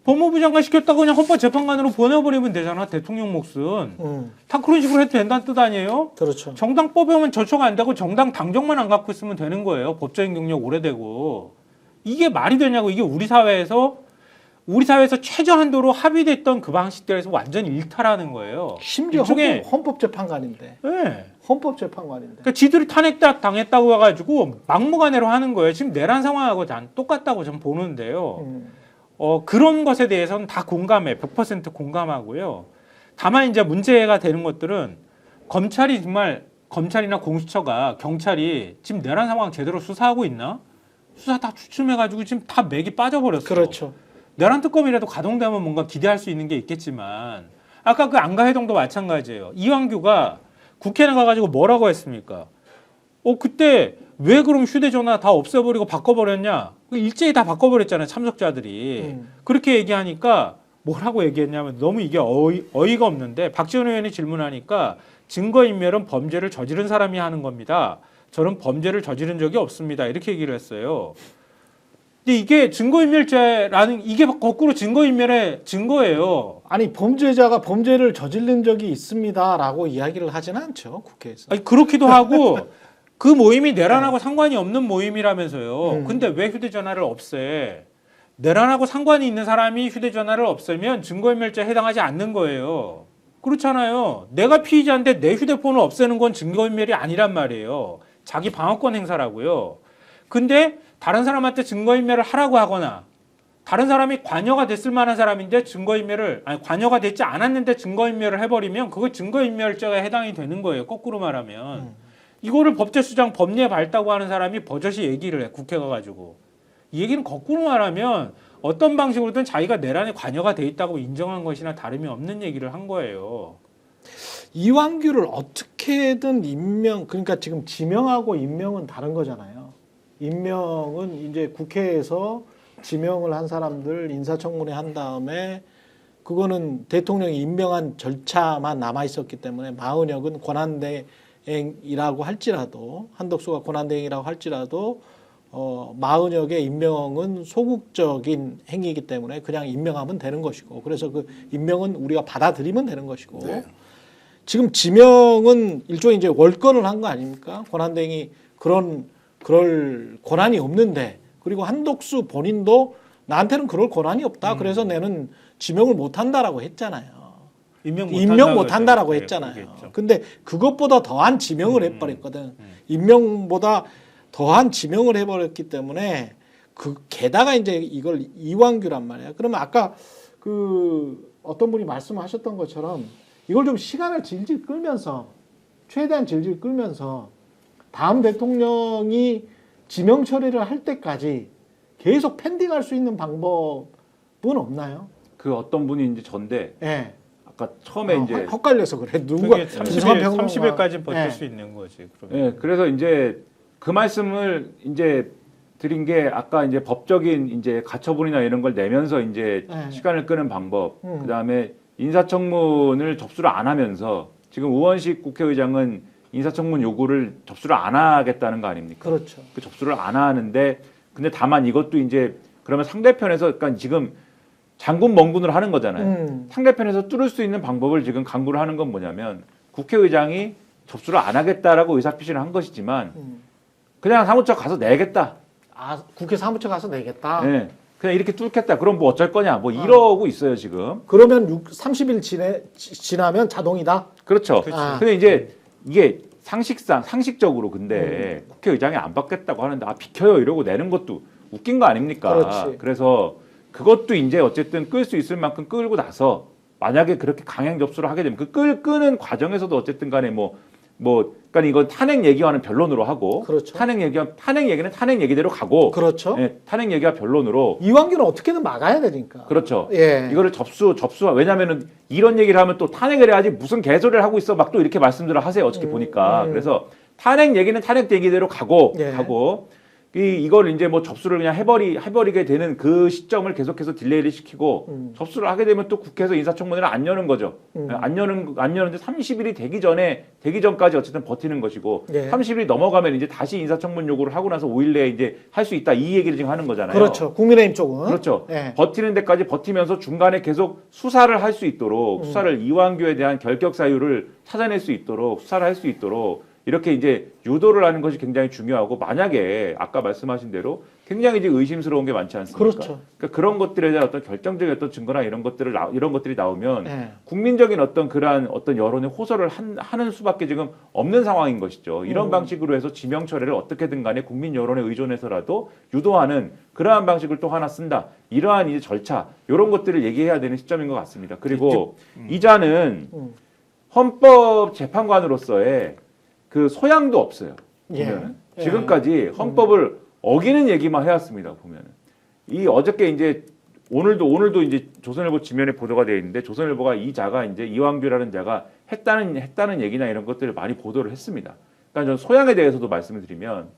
법무부 장관 시켰다가 그냥 헌법재판관으로 보내버리면 되잖아. 대통령 몫은. 다 그런 식으로 해도 된다는 뜻 아니에요? 그렇죠. 정당법에 오면 저촉 안 되고 정당 당정만 안 갖고 있으면 되는 거예요. 법적인 경력 오래되고. 이게 말이 되냐고. 이게 우리 사회에서 우리 사회에서 최저한도로 합의됐던 그 방식들에서 완전히 일탈하는 거예요. 심지어 일종의 헌법재판관인데. 네. 헌법재판관인데. 그러니까 지들이 탄핵 당했다고 해가지고 막무가내로 하는 거예요. 지금 내란 상황하고 다 똑같다고 저는 보는데요. 그런 것에 대해서는 다 공감해. 100% 공감하고요. 다만 이제 문제가 되는 것들은 검찰이 정말 검찰이나 공수처가 경찰이 지금 내란 상황 제대로 수사하고 있나? 수사 다 추춤해가지고 지금 다 맥이 빠져버렸어요. 그렇죠. 내란 특검이라도 가동되면 뭔가 기대할 수 있는 게 있겠지만 아까 그 안가해동도 마찬가지예요. 이완규가 국회 나가가지고 뭐라고 했습니까? 그때 왜 그럼 휴대전화 다 없애버리고 바꿔버렸냐? 일제히 다 바꿔버렸잖아요. 참석자들이. 그렇게 얘기하니까 뭐라고 얘기했냐면 너무 이게 어이가 없는데 박지원 의원이 질문하니까 증거인멸은 범죄를 저지른 사람이 하는 겁니다. 저는 범죄를 저지른 적이 없습니다. 이렇게 얘기를 했어요. 근데 이게 증거인멸죄라는 이게 거꾸로 증거인멸의 증거예요. 아니 범죄자가 범죄를 저지른 적이 있습니다라고 이야기를 하지는 않죠 국회에서. 아니, 그렇기도 하고 그 모임이 내란하고 상관이 없는 모임이라면서요. 근데 왜 휴대전화를 없애? 내란하고 상관이 있는 사람이 휴대전화를 없애면 증거인멸죄에 해당하지 않는 거예요. 그렇잖아요. 내가 피의자인데 내 휴대폰을 없애는 건 증거인멸이 아니란 말이에요. 자기 방어권 행사라고요. 근데 다른 사람한테 증거인멸을 하라고 하거나 다른 사람이 관여가 됐을 만한 사람인데 관여가 됐지 않았는데 증거인멸을 해버리면 그거 증거인멸죄가 해당이 되는 거예요. 거꾸로 말하면. 이거를 법제수장 법리에 밝다고 하는 사람이 버젓이 얘기를 해. 국회 가가지고. 이 얘기는 거꾸로 말하면 어떤 방식으로든 자기가 내란에 관여가 돼 있다고 인정한 것이나 다름이 없는 얘기를 한 거예요. 이완규를 어떻게든 그러니까 지금 지명하고 임명은 다른 거잖아요. 임명은 이제 국회에서 지명을 한 사람들 인사청문회 한 다음에 그거는 대통령이 임명한 절차만 남아 있었기 때문에 마은혁은 권한대행이라고 할지라도 한덕수가 권한대행이라고 할지라도 마은혁의 임명은 소극적인 행위이기 때문에 그냥 임명하면 되는 것이고 그래서 그 임명은 우리가 받아들이면 되는 것이고 네. 지금 지명은 일종의 이제 월권을 한 거 아닙니까? 권한대행이 그럴 권한이 없는데 그리고 한덕수 본인도 나한테는 그럴 권한이 없다. 그래서 나는 지명을 못 한다라고 했잖아요. 임명 못 한다라고 했잖아요. 근데 그것보다 더한 지명을 해버렸거든. 임명보다 더한 지명을 해버렸기 때문에 게다가 이제 이걸 이완규란 말이야. 그러면 아까 그 어떤 분이 말씀하셨던 것처럼 이걸 좀 시간을 질질 끌면서 최대한 질질 끌면서 다음 대통령이 지명 처리를 할 때까지 계속 펜딩할 수 있는 방법은 없나요? 그 어떤 분이 이제 전데 예. 아까 처음에 이제 헷갈려서 그래. 누가 30일까지 버틸 예. 수 있는 거지. 그러면. 예, 그래서 이제 그 말씀을 이제 드린 게 아까 이제 법적인 이제 가처분이나 이런 걸 내면서 이제 네. 시간을 끄는 방법, 그 다음에 인사청문을 접수를 안 하면서 지금 우원식 국회의장은 인사청문 요구를 접수를 안 하겠다는 거 아닙니까? 그렇죠. 그 접수를 안 하는데 근데 다만 이것도 이제 그러면 상대편에서 그러니까 지금 장군 멍군을 하는 거잖아요. 상대편에서 뚫을 수 있는 방법을 지금 강구를 하는 건 뭐냐면 국회의장이 접수를 안 하겠다라고 의사표시를 한 것이지만 그냥 사무처 가서 내겠다. 아, 국회 사무처 가서 내겠다. 네. 그냥 이렇게 뚫겠다. 그럼 뭐 어쩔 거냐. 뭐 이러고 있어요, 지금. 그러면 30일 지나면 자동이다. 그렇죠. 아. 근데 이제 이게 상식적으로 근데 국회의장이 안 받겠다고 하는데 비켜요 이러고 내는 것도 웃긴 거 아닙니까? 그렇지. 그래서 그것도 이제 어쨌든 끌 수 있을 만큼 끌고 나서 만약에 그렇게 강행 접수를 하게 되면 그 끄는 과정에서도 어쨌든 간에 그러니까 이건 탄핵 얘기와는 변론으로 하고 그렇죠. 탄핵 얘기는 탄핵 얘기대로 가고 그렇죠. 예, 탄핵 얘기와 변론으로 이완규는 어떻게든 막아야 되니까. 그렇죠. 예. 이거를 왜냐면은 이런 얘기를 하면 또 탄핵을 해야지 무슨 개소리를 하고 있어 막 또 이렇게 말씀들을 하세요. 어저께 보니까. 그래서 탄핵 얘기는 탄핵 얘기대로 가고 이걸 이제 뭐 접수를 그냥 해버리게 되는 그 시점을 계속해서 딜레이를 시키고 접수를 하게 되면 또 국회에서 인사청문회를 안 여는 거죠. 안 여는데 30일이 되기 전까지 어쨌든 버티는 것이고 예. 30일이 넘어가면 이제 다시 인사청문 요구를 하고 나서 5일 내에 이제 할 수 있다 이 얘기를 지금 하는 거잖아요. 그렇죠. 국민의힘 쪽은. 그렇죠. 예. 버티는 데까지 버티면서 중간에 계속 수사를 할 수 있도록 수사를 이완규에 대한 결격 사유를 찾아낼 수 있도록 수사를 할 수 있도록 이렇게 이제 유도를 하는 것이 굉장히 중요하고 만약에 아까 말씀하신 대로 굉장히 이제 의심스러운 게 많지 않습니까? 그렇죠. 그러니까 그런 것들에 대한 어떤 결정적인 어떤 증거나 이런 것들이 나오면 네. 국민적인 어떤 그러한 어떤 여론의 호소를 하는 수밖에 지금 없는 상황인 것이죠. 이런 방식으로 해서 지명 처리를 어떻게든 간에 국민 여론에 의존해서라도 유도하는 그러한 방식을 또 하나 쓴다. 이러한 이제 절차 이런 것들을 얘기해야 되는 시점인 것 같습니다. 그리고 이자는 헌법재판관으로서의 그 소양도 없어요. 보면은 예. 지금까지 헌법을 어기는 얘기만 해왔습니다. 보면은 이 어저께 이제 오늘도 이제 조선일보 지면에 보도가 되어 있는데 조선일보가 이 자가 이제 이완규라는 자가 했다는 얘기나 이런 것들을 많이 보도를 했습니다. 그러니까 전 소양에 대해서도 말씀을 드리면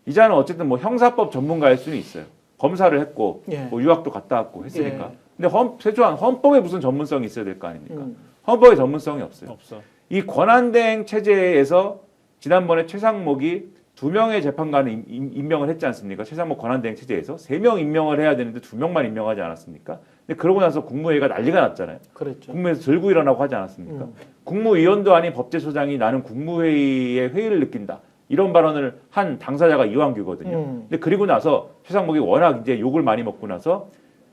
이 자는 어쨌든 뭐 형사법 전문가일 수는 있어요. 검사를 했고 예. 뭐 유학도 갔다 왔고 했으니까. 예. 근데 최소한 헌법에 무슨 전문성이 있어야 될 거 아닙니까? 헌법에 전문성이 없어요. 없어. 이 권한대행 체제에서 지난번에 최상목이 2명의 재판관을 임명을 했지 않습니까? 최상목 권한대행 체제에서 3명 임명을 해야 되는데 2명만 임명하지 않았습니까? 근데 그러고 나서 국무회의가 난리가 났잖아요. 그랬죠. 국무회에서 들고 일어나고 하지 않았습니까? 국무위원도 아닌 법제처장이 나는 국무회의의 회의를 느낀다. 이런 발언을 한 당사자가 이완규거든요. 근데 그리고 나서 최상목이 워낙 이제 욕을 많이 먹고 나서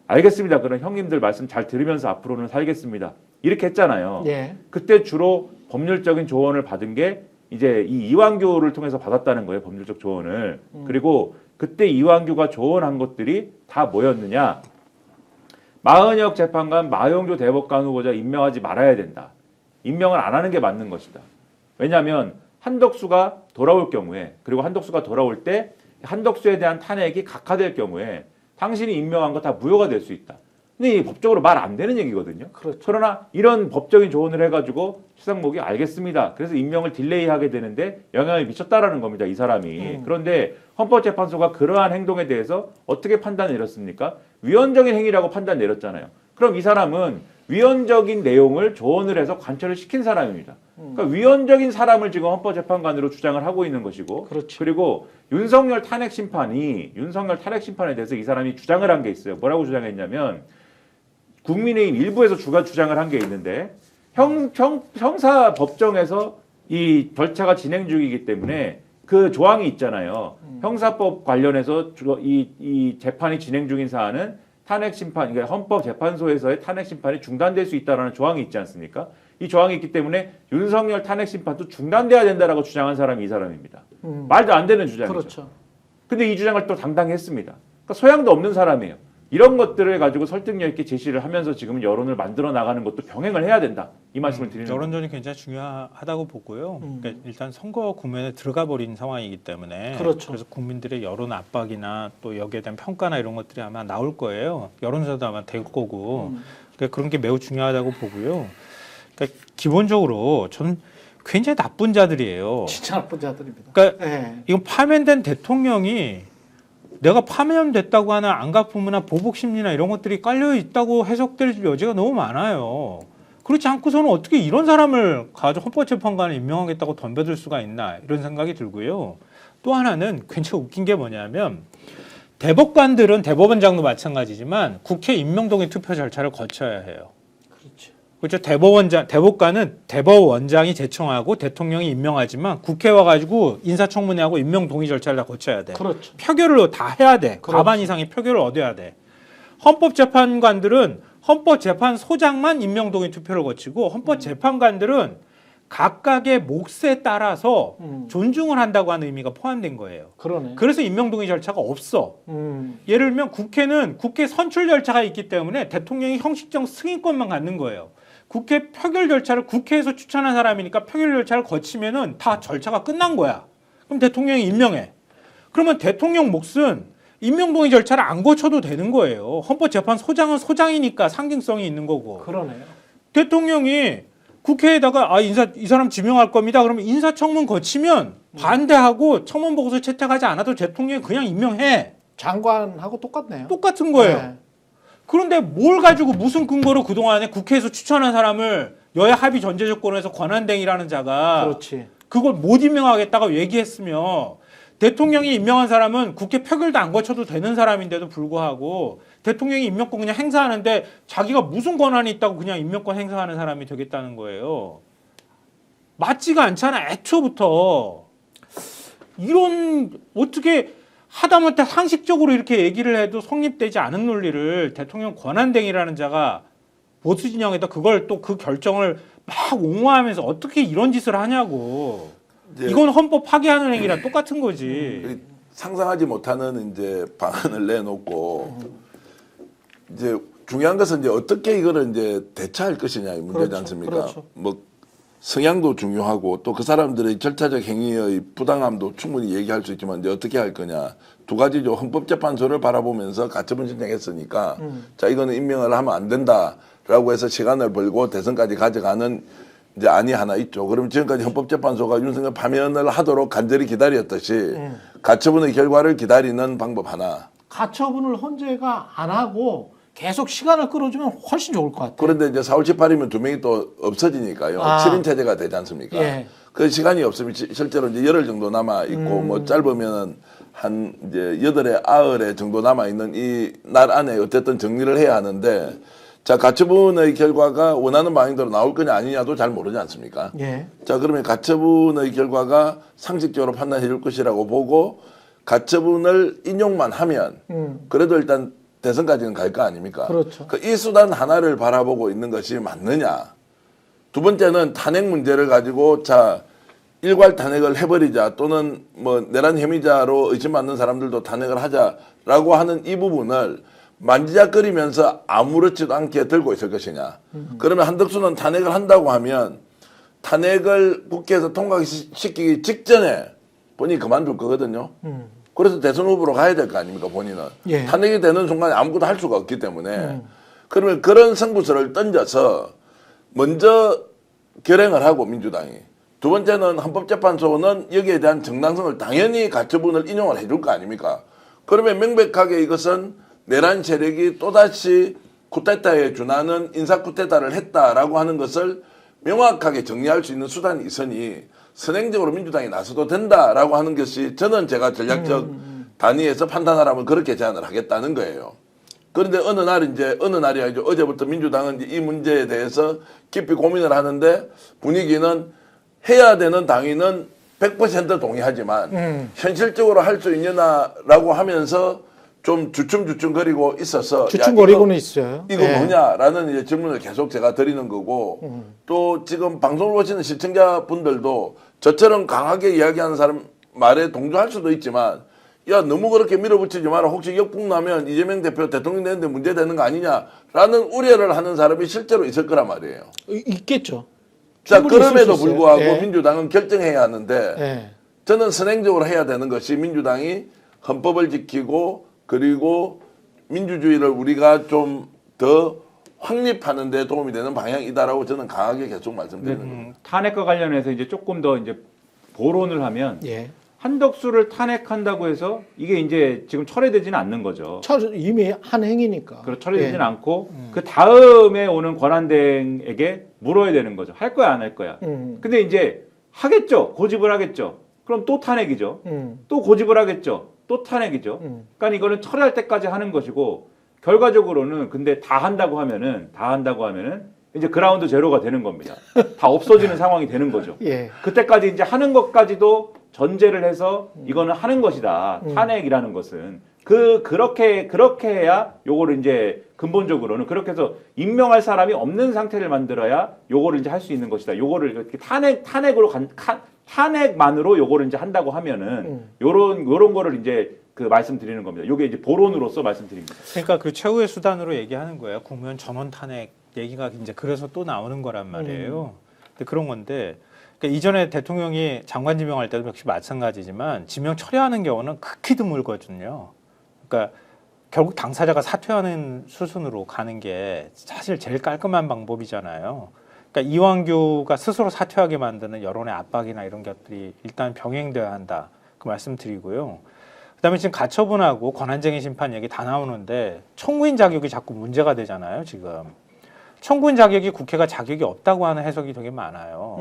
알겠습니다. 그럼 형님들 말씀 잘 들으면서 앞으로는 살겠습니다. 이렇게 했잖아요. 예. 그때 주로 법률적인 조언을 받은 게 이제 이 이완규를 통해서 받았다는 거예요. 법률적 조언을. 그리고 그때 이완규가 조언한 것들이 다 뭐였느냐. 마은혁 재판관, 마용조 대법관 후보자 임명하지 말아야 된다. 임명을 안 하는 게 맞는 것이다. 왜냐하면 한덕수가 돌아올 경우에 그리고 한덕수가 돌아올 때 한덕수에 대한 탄핵이 각하될 경우에 당신이 임명한 거 다 무효가 될 수 있다. 근데 이 법적으로 말 안 되는 얘기거든요. 그렇죠. 그러나 이런 법적인 조언을 해가지고 최상목이 알겠습니다. 그래서 임명을 딜레이하게 되는데 영향을 미쳤다라는 겁니다. 이 사람이. 그런데 헌법재판소가 그러한 행동에 대해서 어떻게 판단을 내렸습니까? 위헌적인 행위라고 판단 내렸잖아요. 그럼 이 사람은 위헌적인 내용을 조언을 해서 관철을 시킨 사람입니다. 그러니까 위헌적인 사람을 지금 헌법재판관으로 주장을 하고 있는 것이고, 그렇죠. 그리고 윤석열 탄핵 심판에 대해서 이 사람이 주장을 한 게 있어요. 뭐라고 주장했냐면 국민의힘 일부에서 주장을 한 게 있는데 형사 법정에서 이 절차가 진행 중이기 때문에 그 조항이 있잖아요. 형사법 관련해서 이 재판이 진행 중인 사안은 탄핵 심판, 그러니까 헌법재판소에서의 탄핵 심판이 중단될 수 있다라는 조항이 있지 않습니까? 이 조항이 있기 때문에 윤석열 탄핵 심판도 중단돼야 된다라고 주장한 사람이 이 사람입니다. 말도 안 되는 주장이죠. 그렇죠. 근데 이 주장을 또 당당히 했습니다. 그러니까 소양도 없는 사람이에요. 이런 것들을 가지고 설득력 있게 제시를 하면서 지금 여론을 만들어 나가는 것도 병행을 해야 된다. 이 말씀을 드리는 거예요. 여론전이 굉장히 중요하다고 보고요. 그러니까 일단 선거 국면에 들어가 버린 상황이기 때문에 그렇죠. 그래서 국민들의 여론 압박이나 또 여기에 대한 평가나 이런 것들이 아마 나올 거예요. 여론조사도 아마 될 거고 그러니까 그런 게 매우 중요하다고 보고요. 그러니까 기본적으로 저는 굉장히 나쁜 자들이에요. 진짜 나쁜 자들입니다. 그러니까 예. 이건 파면된 대통령이 내가 파면됐다고 하는 안가품이나 보복 심리나 이런 것들이 깔려 있다고 해석될 여지가 너무 많아요. 그렇지 않고서는 어떻게 이런 사람을 가지고 헌법재판관을 임명하겠다고 덤벼들 수가 있나 이런 생각이 들고요. 또 하나는 굉장히 웃긴 게 뭐냐면 대법관들은 대법원장도 마찬가지지만 국회 임명동의 투표 절차를 거쳐야 해요. 그렇죠. 그렇죠. 대법관은 대법원장이 제청하고 대통령이 임명하지만 국회 와가지고 인사청문회하고 임명 동의 절차를 다 거쳐야 돼. 그렇죠. 표결을 다 해야 돼. 그렇죠. 과반 이상의 표결을 얻어야 돼. 헌법재판관들은 헌법재판소장만 임명 동의 투표를 거치고 헌법재판관들은 각각의 몫에 따라서 존중을 한다고 하는 의미가 포함된 거예요. 그러네. 그래서 임명 동의 절차가 없어. 예를 들면 국회는 국회 선출 절차가 있기 때문에 대통령이 형식적 승인권만 갖는 거예요. 국회 표결 절차를 국회에서 추천한 사람이니까 표결 절차를 거치면은 다 절차가 끝난 거야. 그럼 대통령이 임명해. 그러면 대통령 몫은 임명 동의 절차를 안 거쳐도 되는 거예요. 헌법재판소장은 소장이니까 상징성이 있는 거고. 그러네요. 대통령이 국회에다가 이 사람 지명할 겁니다. 그러면 인사청문 거치면 반대하고 청문 보고서 채택하지 않아도 대통령이 그냥 임명해. 장관하고 똑같네요. 똑같은 거예요. 네. 그런데 뭘 가지고 무슨 근거로 그동안에 국회에서 추천한 사람을 여야 합의 전제 조건에서 권한대행이라는 자가 그렇지. 그걸 못 임명하겠다고 얘기했으며 대통령이 임명한 사람은 국회 표결도 안 거쳐도 되는 사람인데도 불구하고 대통령이 임명권 그냥 행사하는데 자기가 무슨 권한이 있다고 그냥 임명권 행사하는 사람이 되겠다는 거예요. 맞지가 않잖아. 애초부터. 이런 어떻게 하다못해 상식적으로 이렇게 얘기를 해도 성립되지 않은 논리를 대통령 권한대행이라는 자가 보수 진영에다 그걸 또 그 결정을 막 옹호하면서 어떻게 이런 짓을 하냐고. 이제 이건 헌법 파괴하는 행위랑 똑같은 거지. 상상하지 못하는 이제 방안을 내놓고 이제 중요한 것은 이제 어떻게 이거를 이제 대처할 것이냐의 문제지 그렇죠. 않습니까? 그렇죠. 뭐 성향도 중요하고 또 그 사람들의 절차적 행위의 부당함도 충분히 얘기할 수 있지만 이제 어떻게 할 거냐 두 가지죠. 헌법재판소를 바라보면서 가처분 신청했으니까 자 이거는 임명을 하면 안 된다라고 해서 시간을 벌고 대선까지 가져가는 이제 안이 하나 있죠. 그럼 지금까지 헌법재판소가 윤석열 파면을 하도록 간절히 기다렸듯이 가처분의 결과를 기다리는 방법 하나. 가처분을 헌재가 안 하고 계속 시간을 끌어주면 훨씬 좋을 것 같아요. 그런데 이제 4월 18일이면 두 명이 또 없어지니까요. 7인 체제가 되지 않습니까? 예. 그 시간이 없으면 실제로 이제 열흘 정도 남아 있고 뭐 짧으면은 한 이제 8에 9에 정도 남아 있는 이 날 안에 어쨌든 정리를 해야 하는데 자 가처분의 결과가 원하는 방향대로 나올 거냐 아니냐도 잘 모르지 않습니까? 예. 자 그러면 가처분의 결과가 상식적으로 판단해 줄 것이라고 보고 가처분을 인용만 하면 그래도 일단 대선까지는 갈 거 아닙니까? 그렇죠. 이 수단 하나를 바라보고 있는 것이 맞느냐. 두 번째는 탄핵 문제를 가지고 자 일괄 탄핵을 해버리자 또는 뭐 내란 혐의자로 의심받는 사람들도 탄핵을 하자라고 하는 이 부분을 만지작거리면서 아무렇지도 않게 들고 있을 것이냐. 그러면 한덕수는 탄핵을 한다고 하면 탄핵을 국회에서 통과시키기 직전에 본인이 그만둘 거거든요. 그래서 대선 후보로 가야 될 거 아닙니까 본인은. 예. 탄핵이 되는 순간에 아무것도 할 수가 없기 때문에 그러면 그런 승부수를 던져서 먼저 결행을 하고 민주당이 두 번째는 헌법재판소는 여기에 대한 정당성을 당연히 가처분을 인용을 해줄 거 아닙니까. 그러면 명백하게 이것은 내란 세력이 또다시 쿠데타에 준하는 인사 쿠데타를 했다라고 하는 것을 명확하게 정리할 수 있는 수단이 있으니 선행적으로 민주당이 나서도 된다라고 하는 것이 저는 제가 전략적 단위에서 판단하라면 그렇게 제안을 하겠다는 거예요. 그런데 어느 날이 아니죠. 어제부터 민주당은 이제 이 문제에 대해서 깊이 고민을 하는데 분위기는 해야 되는 당위는 100% 동의하지만 현실적으로 할 수 있느냐라고 하면서 좀 주춤주춤거리고 있어서 주춤거리고는 있어요. 이거 예. 뭐냐라는 이제 질문을 계속 제가 드리는 거고 또 지금 방송을 보시는 시청자분들도 저처럼 강하게 이야기하는 사람 말에 동조할 수도 있지만 야 너무 그렇게 밀어붙이지 마라. 혹시 역풍 나면 이재명 대표 대통령 되는데 문제되는 거 아니냐라는 우려를 하는 사람이 실제로 있을 거란 말이에요. 있겠죠. 자 충분히 있을 그럼에도 수 있어요. 불구하고 예. 민주당은 결정해야 하는데 예. 저는 선행적으로 해야 되는 것이 민주당이 헌법을 지키고 그리고 민주주의를 우리가 좀 더 확립하는 데 도움이 되는 방향이다라고 저는 강하게 계속 말씀드리는 겁니다. 탄핵과 관련해서 이제 조금 더 이제 보론을 하면 예. 한덕수를 탄핵한다고 해서 이게 이제 지금 철회되지는 않는 거죠. 이미 한 행위니까. 그렇죠. 철회되지는 예. 않고 그 다음에 오는 권한대행에게 물어야 되는 거죠. 할 거야 안 할 거야. 근데 이제 하겠죠. 고집을 하겠죠. 그럼 또 탄핵이죠. 또 고집을 하겠죠. 또 탄핵이죠. 그러니까 이거는 철회할 때까지 하는 것이고 결과적으로는 근데 다 한다고 하면은 이제 그라운드 제로가 되는 겁니다. 다 없어지는 상황이 되는 거죠. 예. 그때까지 이제 하는 것까지도 전제를 해서 이거는 하는 것이다. 탄핵이라는 것은 그렇게 해야 요거를 이제 근본적으로는 그렇게 해서 임명할 사람이 없는 상태를 만들어야 요거를 이제 할 수 있는 것이다. 요거를 이렇게 탄핵만으로 요거를 이제 한다고 하면은 요런 거를 이제 그 말씀드리는 겁니다. 요게 이제 보론으로서 말씀드립니다. 그러니까 그 최후의 수단으로 얘기하는 거예요. 국무원 전원 탄핵 얘기가 이제 그래서 또 나오는 거란 말이에요. 근데 그런 건데 그러니까 이전에 대통령이 장관 지명할 때도 역시 마찬가지지만 지명 철회하는 경우는 극히 드물거든요. 그러니까 결국 당사자가 사퇴하는 수순으로 가는 게 사실 제일 깔끔한 방법이잖아요. 그러니까 이완규가 스스로 사퇴하게 만드는 여론의 압박이나 이런 것들이 일단 병행돼야 한다. 그 말씀드리고요. 그다음에 지금 가처분하고 권한쟁의 심판 얘기 다 나오는데 청구인 자격이 자꾸 문제가 되잖아요. 지금 청구인 자격이 국회가 자격이 없다고 하는 해석이 되게 많아요.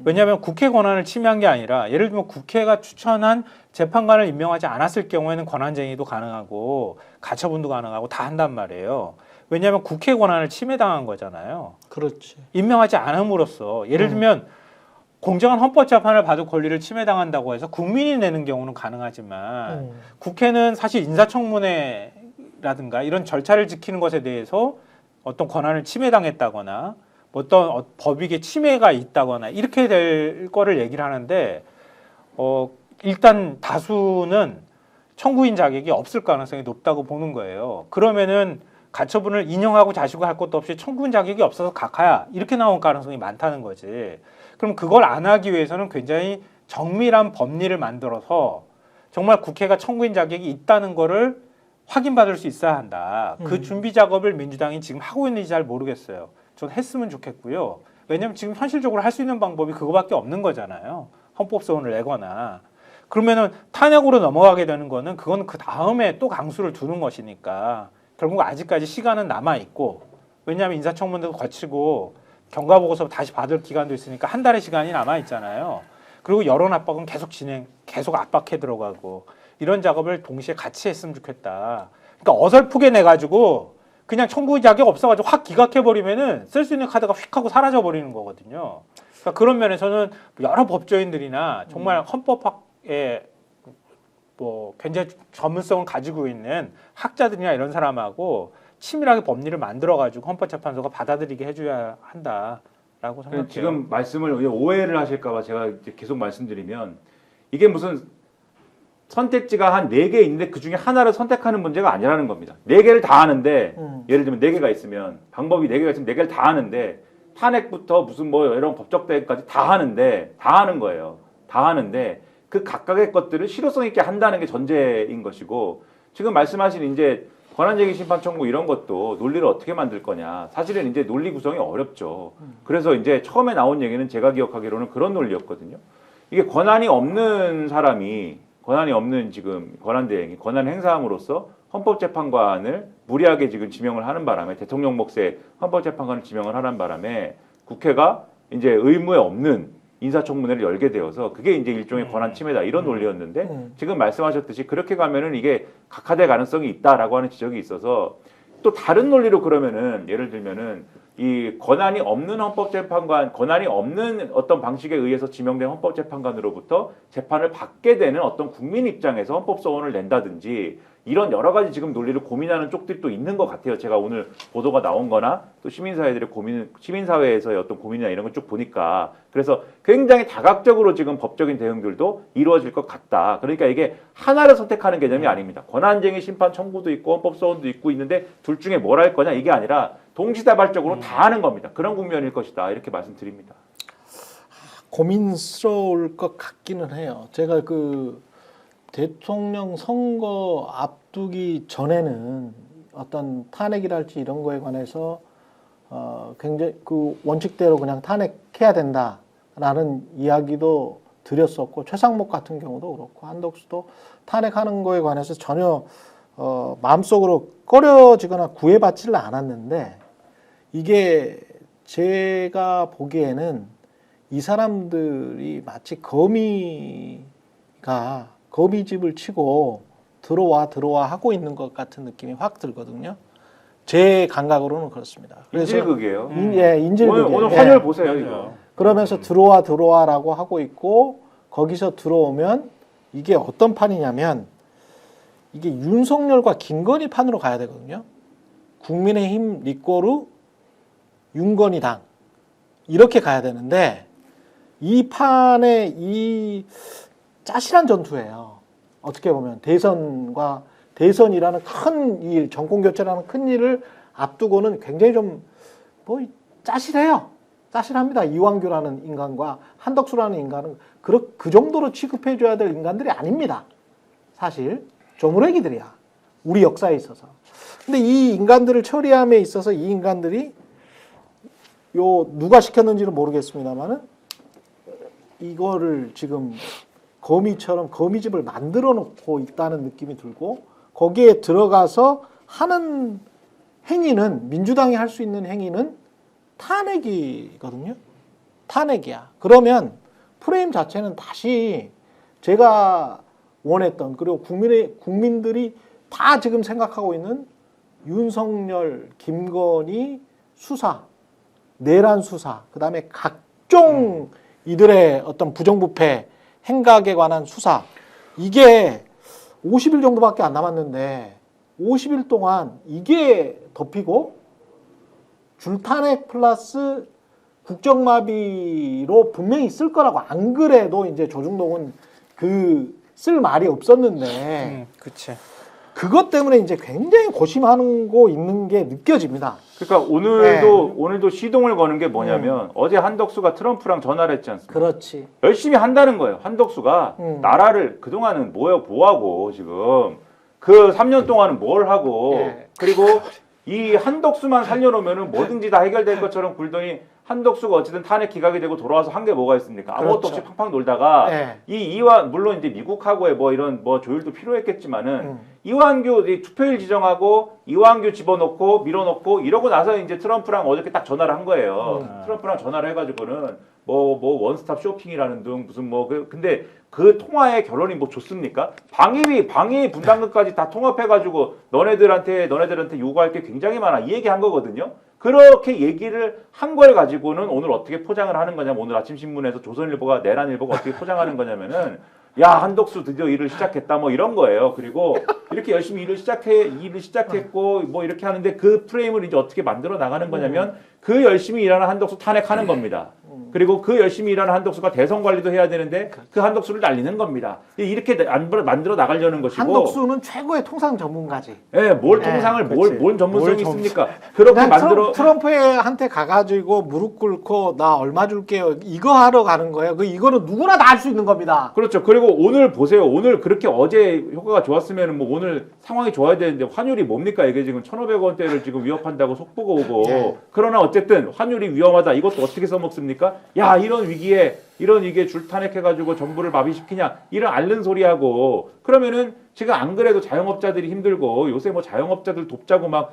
왜냐하면 국회 권한을 침해한 게 아니라 예를 들면 국회가 추천한 재판관을 임명하지 않았을 경우에는 권한쟁의도 가능하고 가처분도 가능하고 다 한단 말이에요. 왜냐하면 국회 권한을 침해당한 거잖아요. 그렇지. 임명하지 않음으로써 예를 들면 공정한 헌법재판을 봐도 권리를 침해당한다고 해서 국민이 내는 경우는 가능하지만 국회는 사실 인사청문회라든가 이런 절차를 지키는 것에 대해서 어떤 권한을 침해당했다거나 어떤 법익의 침해가 있다거나 이렇게 될 거를 얘기를 하는데 일단 다수는 청구인 자격이 없을 가능성이 높다고 보는 거예요. 그러면은 가처분을 인용하고 자시고 할 것도 없이 청구인 자격이 없어서 각하야 이렇게 나올 가능성이 많다는 거지. 그럼 그걸 안 하기 위해서는 굉장히 정밀한 법리를 만들어서 정말 국회가 청구인 자격이 있다는 거를 확인받을 수 있어야 한다. 그 준비 작업을 민주당이 지금 하고 있는지 잘 모르겠어요. 전 했으면 좋겠고요. 왜냐하면 지금 현실적으로 할 수 있는 방법이 그거밖에 없는 거잖아요. 헌법소원을 내거나. 그러면은 탄핵으로 넘어가게 되는 거는 그건 그 다음에 또 강수를 두는 것이니까 결국 아직까지 시간은 남아 있고 왜냐하면 인사청문회도 거치고 경과보고서 다시 받을 기간도 있으니까 한 달의 시간이 남아 있잖아요. 그리고 여론 압박은 계속 압박해 들어가고 이런 작업을 동시에 같이 했으면 좋겠다. 그러니까 어설프게 내 가지고 그냥 청구 자격 없어가지고 확 기각해 버리면은 쓸 수 있는 카드가 휙 하고 사라져 버리는 거거든요. 그러니까 그런 면에서는 여러 법조인들이나 정말 헌법학에 뭐 굉장히 전문성을 가지고 있는 학자들이나 이런 사람하고 치밀하게 법리를 만들어가지고 헌법재판소가 받아들이게 해줘야 한다라고 생각해요. 지금 말씀을 오해를 하실까봐 제가 이제 계속 말씀드리면 이게 무슨 선택지가 한 4개 있는데 그 중에 하나를 선택하는 문제가 아니라는 겁니다. 4개를 다 하는데 예를 들면 4개가 있으면 방법이 4개가 있으면 4개를 다 하는데 탄핵부터 무슨 뭐 이런 법적 대응까지 다 하는데 다 하는 거예요. 다 하는데 그 각각의 것들을 실효성 있게 한다는 게 전제인 것이고 지금 말씀하신 이제 권한쟁의 심판 청구 이런 것도 논리를 어떻게 만들 거냐. 사실은 이제 논리 구성이 어렵죠. 그래서 이제 처음에 나온 얘기는 제가 기억하기로는 그런 논리였거든요. 이게 권한이 없는 사람이 권한이 없는 지금 권한대행이 권한을 행사함으로써 헌법재판관을 무리하게 지금 지명을 하는 바람에 대통령 몫의 헌법재판관을 지명을 하는 바람에 국회가 이제 의무에 없는 인사청문회를 열게 되어서 그게 이제 일종의 권한 침해다 이런 논리였는데 지금 말씀하셨듯이 그렇게 가면은 이게 각하될 가능성이 있다라고 하는 지적이 있어서 또 다른 논리로 그러면은 예를 들면은 이 권한이 없는 헌법재판관, 권한이 없는 어떤 방식에 의해서 지명된 헌법재판관으로부터 재판을 받게 되는 어떤 국민 입장에서 헌법소원을 낸다든지 이런 여러 가지 지금 논리를 고민하는 쪽들이 또 있는 것 같아요. 제가 오늘 보도가 나온 거나 또 시민사회들의 고민, 시민사회에서의 어떤 고민이나 이런 걸 쭉 보니까 그래서 굉장히 다각적으로 지금 법적인 대응들도 이루어질 것 같다. 그러니까 이게 하나를 선택하는 개념이 아닙니다. 권한쟁의 심판 청구도 있고 헌법소원도 있고 있는데 둘 중에 뭘 할 거냐 이게 아니라 동시다발적으로 다 하는 겁니다. 그런 국면일 것이다. 이렇게 말씀드립니다. 고민스러울 것 같기는 해요. 제가 그 대통령 선거 앞두기 전에는 어떤 탄핵이랄지 이런 거에 관해서 굉장히 그 원칙대로 그냥 탄핵해야 된다라는 이야기도 드렸었고 최상목 같은 경우도 그렇고 한덕수도 탄핵하는 거에 관해서 전혀 마음속으로 꺼려지거나 구애받지를 않았는데 이게 제가 보기에는 이 사람들이 마치 거미집을 치고 들어와 하고 있는 것 같은 느낌이 확 들거든요. 제 감각으로는 그렇습니다. 그래서 인질극이에요. 인질극이에요. 오늘 환율 보세요, 이거. 그러면서 들어와라고 하고 있고 거기서 들어오면 이게 어떤 판이냐면 이게 윤석열과 김건희 판으로 가야 되거든요. 국민의힘 리꼬르 윤건희 당 이렇게 가야 되는데 이 판에 이 짜실한 전투예요. 어떻게 보면 대선이라는 큰 일, 정권 교체라는 큰 일을 앞두고는 굉장히 좀 뭐 짜실해요. 짜실합니다. 이완규라는 인간과 한덕수라는 인간은 그 정도로 취급해줘야 될 인간들이 아닙니다. 사실 조물애기들이야. 우리 역사에 있어서. 근데 이 인간들을 처리함에 있어서 이 인간들이 누가 시켰는지는 모르겠습니다만은 이거를 지금 거미처럼 거미집을 만들어 놓고 있다는 느낌이 들고 거기에 들어가서 하는 행위는 민주당이 할 수 있는 행위는 탄핵이거든요. 탄핵이야. 그러면 프레임 자체는 다시 제가 원했던 그리고 국민들이 다 지금 생각하고 있는 윤석열, 김건희 수사, 내란 수사, 그다음에 각종 이들의 어떤 부정부패 행각에 관한 수사 이게 50일 정도밖에 안 남았는데 50일 동안 이게 덮이고 줄탄핵 플러스 국정마비로 분명히 쓸 거라고 안 그래도 이제 조중동은 쓸 말이 없었는데 그치. 그것 때문에 이제 굉장히 고심하고 있는 게 느껴집니다. 그러니까 오늘도 시동을 거는 게 뭐냐면 어제 한덕수가 트럼프랑 전화를 했지 않습니까? 그렇지. 열심히 한다는 거예요. 한덕수가 나라를 그동안은 뭐하고 지금 그 3년 동안은 뭘 하고 예. 그리고 이 한덕수만 살려놓으면 뭐든지 다 해결될 것처럼 굴더니 한덕수가 어쨌든 탄핵 기각이 되고 돌아와서 한 게 뭐가 있습니까? 아무것도 그렇죠. 없이 팡팡 놀다가 예. 이완 물론 이제 미국하고의 뭐 이런 뭐 조율도 필요했겠지만은 이완규 투표일 지정하고 이완규 집어넣고 밀어넣고 이러고 나서 이제 트럼프랑 어저께 딱 전화를 한 거예요. 트럼프랑 전화를 해가지고는 뭐 원스톱 쇼핑이라는 등 무슨 근데 그 통화의 결론이 뭐 좋습니까? 방위 분담금까지 다 통합해가지고 너네들한테 요구할 게 굉장히 많아 이 얘기 한 거거든요. 그렇게 얘기를 한 걸 가지고는 오늘 어떻게 포장을 하는 거냐면 오늘 아침 신문에서 조선일보가 내란일보가 어떻게 포장하는 거냐면은 야 한덕수 드디어 일을 시작했다 뭐 이런 거예요. 그리고 이렇게 열심히 일을 시작했고 뭐 이렇게 하는데 그 프레임을 이제 어떻게 만들어 나가는 거냐면 그 열심히 일하는 한덕수 탄핵하는 겁니다. 그리고 그 열심히 일하는 한덕수가 대선 관리도 해야 되는데 그 한덕수를 날리는 겁니다. 이렇게 만들어 나가려는 것이고 한덕수는 최고의 통상 전문가지. 예, 뭘 통상을 뭔 전문성이 있습니까? 그렇게 만들어 트럼프한테 가가지고 무릎 꿇고 나 얼마 줄게요 이거 하러 가는 거예요. 이거는 누구나 다 할 수 있는 겁니다. 그렇죠. 그리고 오늘 보세요. 오늘 그렇게 어제 효과가 좋았으면 뭐 오늘 상황이 좋아야 되는데 환율이 뭡니까? 이게 지금 1,500원대를 지금 위협한다고 속보가 오고 예. 그러나 어쨌든 환율이 위험하다. 이것도 어떻게 써먹습니까? 야 이런 위기에 이게 줄탄핵해가지고 정부를 마비시키냐 이런 앓는 소리하고 그러면은 지금 안 그래도 자영업자들이 힘들고 요새 뭐 자영업자들 돕자고 막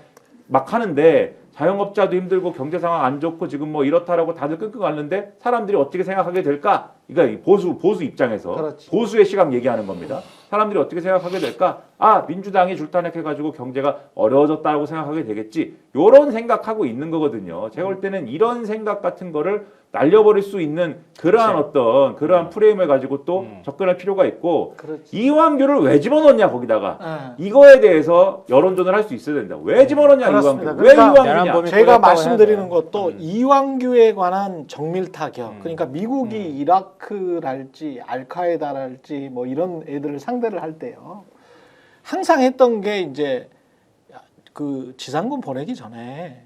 하는데 자영업자도 힘들고 경제 상황 안 좋고 지금 뭐 이렇다라고 다들 끙끙 앓는데 사람들이 어떻게 생각하게 될까? 그러니까 보수 입장에서 그렇지. 보수의 시각 얘기하는 겁니다. 사람들이 어떻게 생각하게 될까? 민주당이 줄탄핵해가지고 경제가 어려워졌다고 생각하게 되겠지. 요런 생각하고 있는 거거든요. 제가 볼 때는 이런 생각 같은 거를 날려버릴 수 있는 그러한 프레임을 가지고 또 접근할 필요가 있고 그렇지. 이완규를 왜 집어넣냐 거기다가 예. 이거에 대해서 여론전을 할 수 있어야 된다. 왜 집어넣냐 그렇습니다. 이완규? 왜 그러니까 이완규냐? 범위 제가 꼬였다고 말씀드리는 해야 돼. 것도 이완규에 관한 정밀 타격. 그러니까 미국이 이라크랄지 알카에다랄지 뭐 이런 애들을 상대를 할 때요. 항상 했던 게 이제 그 지상군 보내기 전에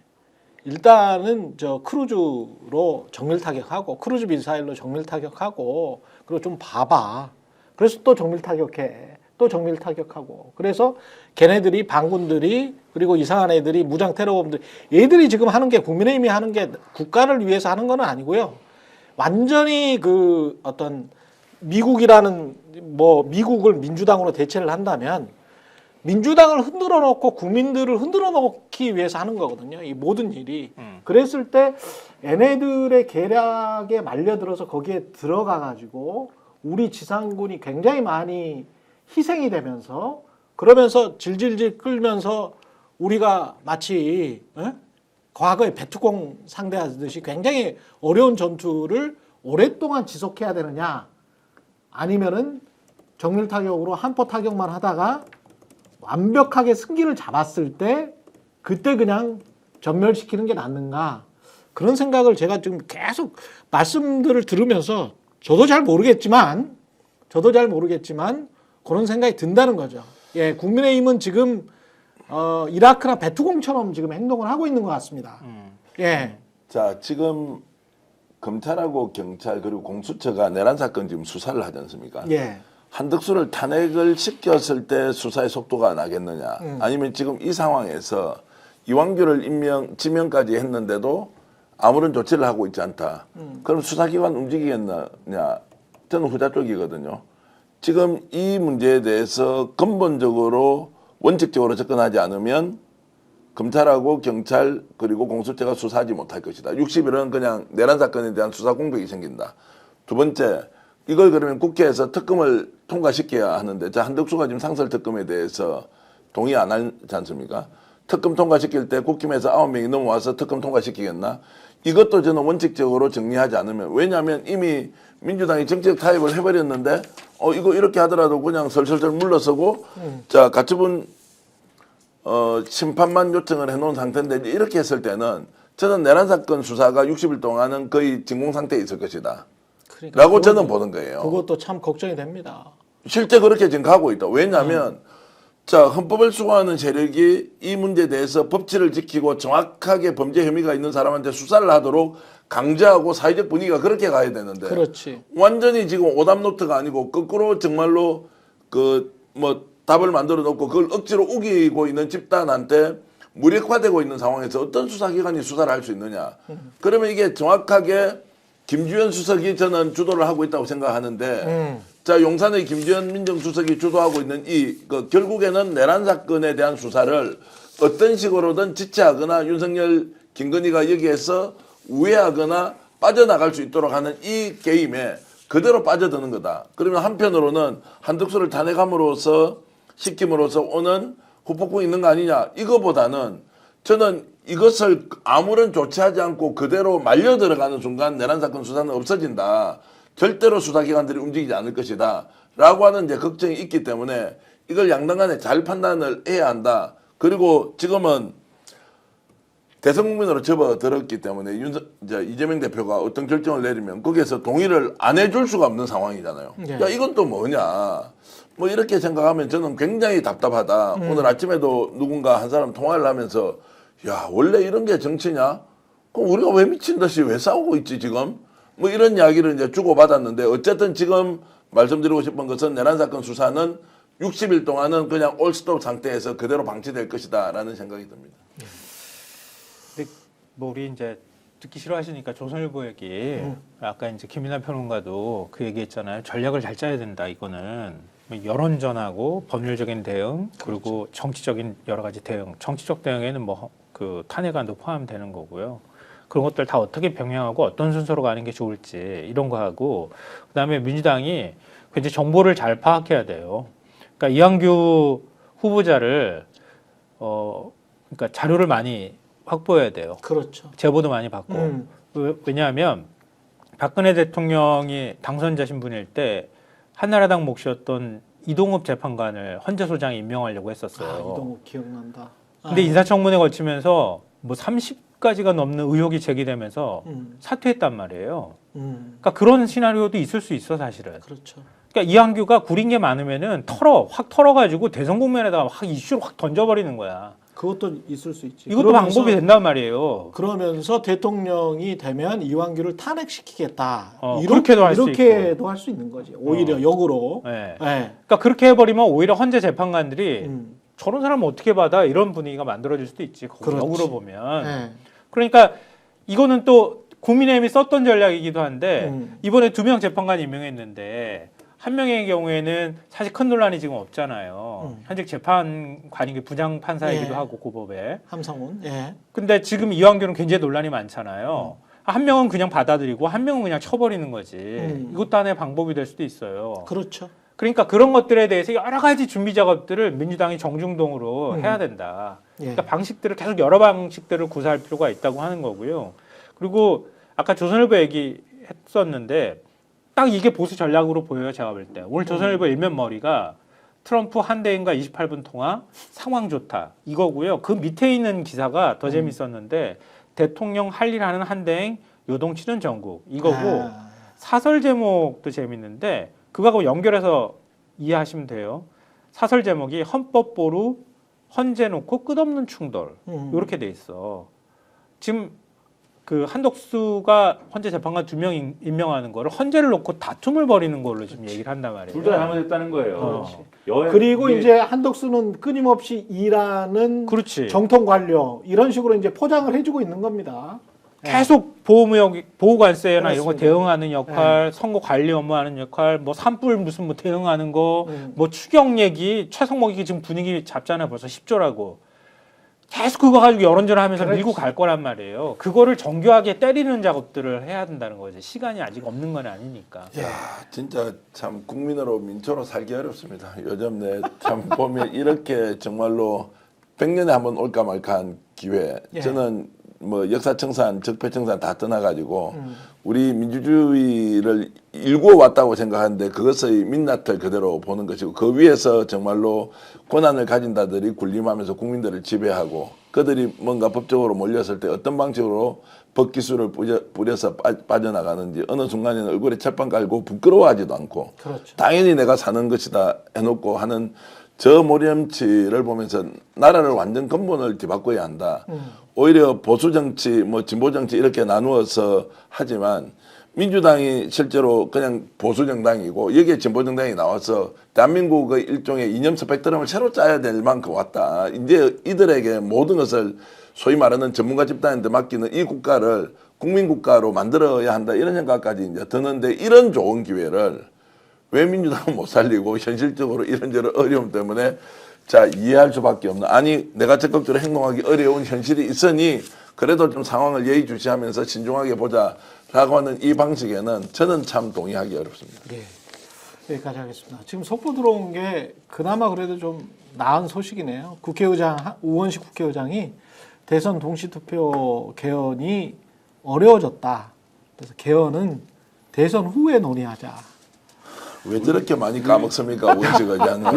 일단은 크루즈로 정밀 타격하고 크루즈 미사일로 정밀 타격하고 그리고 좀 봐봐. 그래서 또 정밀 타격해. 또 정밀 타격하고. 그래서 걔네들이 반군들이 그리고 이상한 애들이 무장 테러범들 얘들이 지금 하는 게 국민의힘이 하는 게 국가를 위해서 하는 건 아니고요. 완전히 그 어떤 미국이라는 미국을 민주당으로 대체를 한다면 민주당을 흔들어 놓고 국민들을 흔들어 놓기 위해서 하는 거거든요. 이 모든 일이. 그랬을 때 얘네들의 계략에 말려들어서 거기에 들어가 가지고 우리 지상군이 굉장히 많이 희생이 되면서 그러면서 질질질 끌면서 우리가 마치 과거에 베트콩 상대하듯이 굉장히 어려운 전투를 오랫동안 지속해야 되느냐 아니면은 정밀 타격으로 한포 타격만 하다가 완벽하게 승기를 잡았을 때 그때 그냥 전멸시키는 게 낫는가 그런 생각을 제가 지금 계속 말씀들을 들으면서 저도 잘 모르겠지만 그런 생각이 든다는 거죠. 예, 국민의힘은 지금 이라크나 베트콩처럼 지금 행동을 하고 있는 것 같습니다. 예. 자, 지금 검찰하고 경찰 그리고 공수처가 내란 사건 지금 수사를 하지 않습니까? 예. 한덕수를 탄핵을 시켰을 때 수사의 속도가 나겠느냐? 아니면 지금 이 상황에서 이완규를 지명까지 했는데도 아무런 조치를 하고 있지 않다. 그럼 수사기관 움직이겠느냐? 저는 후자 쪽이거든요. 지금 이 문제에 대해서 근본적으로 원칙적으로 접근하지 않으면 검찰하고 경찰 그리고 공수처가 수사하지 못할 것이다. 60일은 그냥 내란 사건에 대한 수사 공백이 생긴다. 두 번째, 이걸 그러면 국회에서 특검을 통과시켜야 하는데 자 한덕수가 지금 상설 특검에 대해서 동의 안 하지 않습니까? 특검 통과시킬 때 국힘에서 9명이 넘어와서 특검 통과시키겠나? 이것도 저는 원칙적으로 정리하지 않으면, 왜냐하면 이미 민주당이 정책 타협을 해버렸는데 이거 이렇게 하더라도 그냥 설설설 물러서고 자 가처분 심판만 요청을 해놓은 상태인데, 이렇게 했을 때는 저는 내란 사건 수사가 60일 동안은 거의 진공 상태에 있을 것이다 그러니까 라고 저는 보는 거예요. 그것도 참 걱정이 됩니다. 실제 그렇게 지금 가고 있다. 왜냐하면 자 헌법을 수호하는 세력이 이 문제에 대해서 법치를 지키고 정확하게 범죄 혐의가 있는 사람한테 수사를 하도록 강제하고 사회적 분위기가 그렇게 가야 되는데, 그렇지. 완전히 지금 오답노트가 아니고 거꾸로 정말로 그 뭐 답을 만들어 놓고 그걸 억지로 우기고 있는 집단한테 무력화되고 있는 상황에서 어떤 수사기관이 수사를 할 수 있느냐. 그러면 이게 정확하게 김주현 수석이 저는 주도를 하고 있다고 생각하는데, 자 용산의 김주현 민정수석이 주도하고 있는 결국에는 내란 사건에 대한 수사를 어떤 식으로든 지체하거나 윤석열, 김건희가 여기에서 우회하거나 빠져나갈 수 있도록 하는 이 게임에 그대로 빠져드는 거다. 그러면 한편으로는 한덕수를 탄핵함으로써 시킴으로써 오는 후폭풍이 있는 거 아니냐. 이거보다는 저는 이것을 아무런 조치하지 않고 그대로 말려 들어가는 순간 내란 사건 수사는 없어진다. 절대로 수사기관들이 움직이지 않을 것이다. 라고 하는 이제 걱정이 있기 때문에 이걸 양당 간에 잘 판단을 해야 한다. 그리고 지금은 대선 국민으로 접어들었기 때문에 이재명 대표가 어떤 결정을 내리면 거기에서 동의를 안 해줄 수가 없는 상황이잖아요. 네. 야, 이건 또 뭐냐. 뭐 이렇게 생각하면 저는 굉장히 답답하다. 오늘 아침에도 누군가 한 사람 통화를 하면서 야, 원래 이런 게 정치냐? 그럼 우리가 왜 미친 듯이 왜 싸우고 있지 지금? 뭐 이런 이야기를 이제 주고받았는데, 어쨌든 지금 말씀드리고 싶은 것은 내란 사건 수사는 60일 동안은 그냥 올스톱 상태에서 그대로 방치될 것이다라는 생각이 듭니다. 근데 뭐 우리 이제 듣기 싫어하시니까 조선일보 얘기, 아까 이제 김민하 평론가도 그 얘기했잖아요. 전략을 잘 짜야 된다. 이거는 여론전하고 법률적인 대응, 그리고 정치적인 여러 가지 대응. 정치적 대응에는 뭐 그 탄핵안도 포함되는 거고요. 그런 것들 다 어떻게 병행하고 어떤 순서로 가는 게 좋을지 이런 거 하고, 그다음에 민주당이 굉장히 정보를 잘 파악해야 돼요. 그러니까 이완규 후보자를 그러니까 자료를 많이 확보해야 돼요. 그렇죠. 제보도 많이 받고. 왜냐하면 박근혜 대통령이 당선자 신분일 때 한나라당 몫이었던 이동욱 재판관을 헌재 소장에 임명하려고 했었어요. 이동욱 기억난다. 근데 인사청문회 거치면서 뭐 30가지가 넘는 의혹이 제기되면서 사퇴했단 말이에요. 그러니까 그런 시나리오도 있을 수 있어 사실은. 그렇죠. 그러니까 이완규가 구린 게 많으면은 확 털어가지고 대선 국면에다가 확 이슈를 확 던져버리는 거야. 그것도 있을 수 있지. 이것도 방법이 된단 말이에요. 그러면서 대통령이 되면 이완규를 탄핵시키겠다. 그렇게도 할 수 있고. 이렇게도 할 수 있는 거지. 오히려 역으로. 네. 네. 그러니까 그렇게 해버리면 오히려 헌재 재판관들이 저런 사람 어떻게 받아 이런 분위기가 만들어질 수도 있지. 그렇지. 역으로 보면. 네. 그러니까 이거는 또 국민의힘이 썼던 전략이기도 한데 이번에 2명 재판관 임명했는데 한 명의 경우에는 사실 큰 논란이 지금 없잖아요. 현직 재판관이 부장 판사이기도 예. 하고 고법에. 함성훈. 예. 근데 지금 이완규는 굉장히 논란이 많잖아요. 한 명은 그냥 받아들이고 한 명은 그냥 쳐버리는 거지. 이것도 하나의 방법이 될 수도 있어요. 그렇죠. 그러니까 그런 것들에 대해서 여러 가지 준비 작업들을 민주당이 정중동으로 해야 된다. 예. 그러니까 방식들을 계속 여러 방식들을 구사할 필요가 있다고 하는 거고요. 그리고 아까 조선일보 얘기했었는데 딱 이게 보수 전략으로 보여요. 제가 볼 때. 오늘 조선일보 일면 머리가 트럼프 한대인과 28분 통화 상황 좋다 이거고요. 그 밑에 있는 기사가 더 재밌었는데 대통령 할 일 하는 한대행 요동치는 전국 이거고 사설 제목도 재밌는데 그거하고 연결해서 이해하시면 돼요. 사설 제목이 헌법 보루 헌재 놓고 끝없는 충돌 이렇게 돼 있어. 지금 그 한덕수가 헌재 재판관 2명 임명하는 거를 헌재를 놓고 다툼을 벌이는 걸로 지금 얘기를 한단 말이에요. 둘 다 잘못했다는 거예요. 그리고 이제 한덕수는 끊임없이 일하는 그렇지. 정통 관료 이런 식으로 이제 포장을 해주고 있는 겁니다. 계속 보호관세나 이런 거 그렇습니다. 대응하는 역할, 선거 관리 업무하는 역할, 뭐 산불 무슨 뭐 대응하는 거, 뭐 추경 얘기, 최성목이 지금 분위기 잡잖아요. 벌써 10조라고. 계속 그거 가지고 여론전하면서 그렇지. 밀고 갈 거란 말이에요. 그거를 정교하게 때리는 작업들을 해야 된다는 거지. 시간이 아직 없는 건 아니니까. 야, 진짜 참 국민으로 민초로 살기 어렵습니다. 요즘 내 참 보면 이렇게 정말로 100년에 한 번 올까 말까한 기회. 예. 저는 뭐 역사청산, 적폐청산 다 떠나가지고 우리 민주주의를 일구어 왔다고 생각하는데 그것의 민낯을 그대로 보는 것이고 그 위에서 정말로 권한을 가진 자들이 군림하면서 국민들을 지배하고 그들이 뭔가 법적으로 몰렸을 때 어떤 방식으로 법기술을 뿌려서 빠져나가는지 어느 순간에는 얼굴에 철판 깔고 부끄러워하지도 않고 그렇죠. 당연히 내가 사는 것이다 해놓고 하는 저 모렴치를 보면서 나라를 완전 근본을 뒤바꿔야 한다. 오히려 보수 정치, 뭐 진보 정치 이렇게 나누어서 하지만 민주당이 실제로 그냥 보수 정당이고 여기에 진보 정당이 나와서 대한민국의 일종의 이념 스펙트럼을 새로 짜야 될 만큼 왔다. 이제 이들에게 모든 것을 소위 말하는 전문가 집단한테 맡기는 이 국가를 국민국가로 만들어야 한다. 이런 생각까지 이제 드는데 이런 좋은 기회를 왜 민주당은 못 살리고 현실적으로 이런저런 어려움 때문에 자 이해할 수밖에 없는 아니 내가 적극적으로 행동하기 어려운 현실이 있으니 그래도 좀 상황을 예의주시하면서 신중하게 보자라고 하는 이 방식에는 저는 참 동의하기 어렵습니다. 예. 여기까지 하겠습니다. 지금 속보 들어온 게 그나마 그래도 좀 나은 소식이네요. 국회의장 우원식 국회의장이 대선 동시투표 개헌이 어려워졌다. 그래서 개헌은 대선 후에 논의하자. 왜 저렇게 많이 까먹습니까? 우원식 의장은.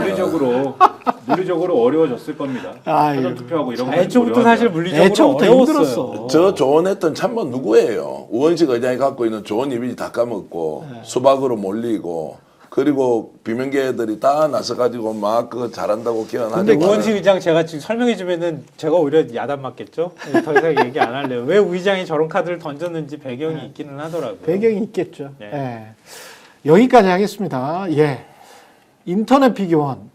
물리적으로 어려워졌을 겁니다. 사전 투표하고 이런 거 애초부터 사실 물리적으로 애초부터 어려웠어요. 힘들었어. 저 조언했던 참모 누구예요? 우원식 의장이 갖고 있는 조언 이미지 다 까먹고 수박으로 몰리고 그리고 비명계들이 다 나서가지고 막 그거 잘한다고 개헌하고. 근데 우원식 의장 제가 지금 설명해 주면은 제가 오히려 야단 맞겠죠? 더 이상 얘기 안 할래요. 왜 의장이 저런 카드를 던졌는지 배경이 있기는 하더라고요. 배경이 있겠죠. 네. 예. 여기까지 하겠습니다. 예. 인터넷 비교원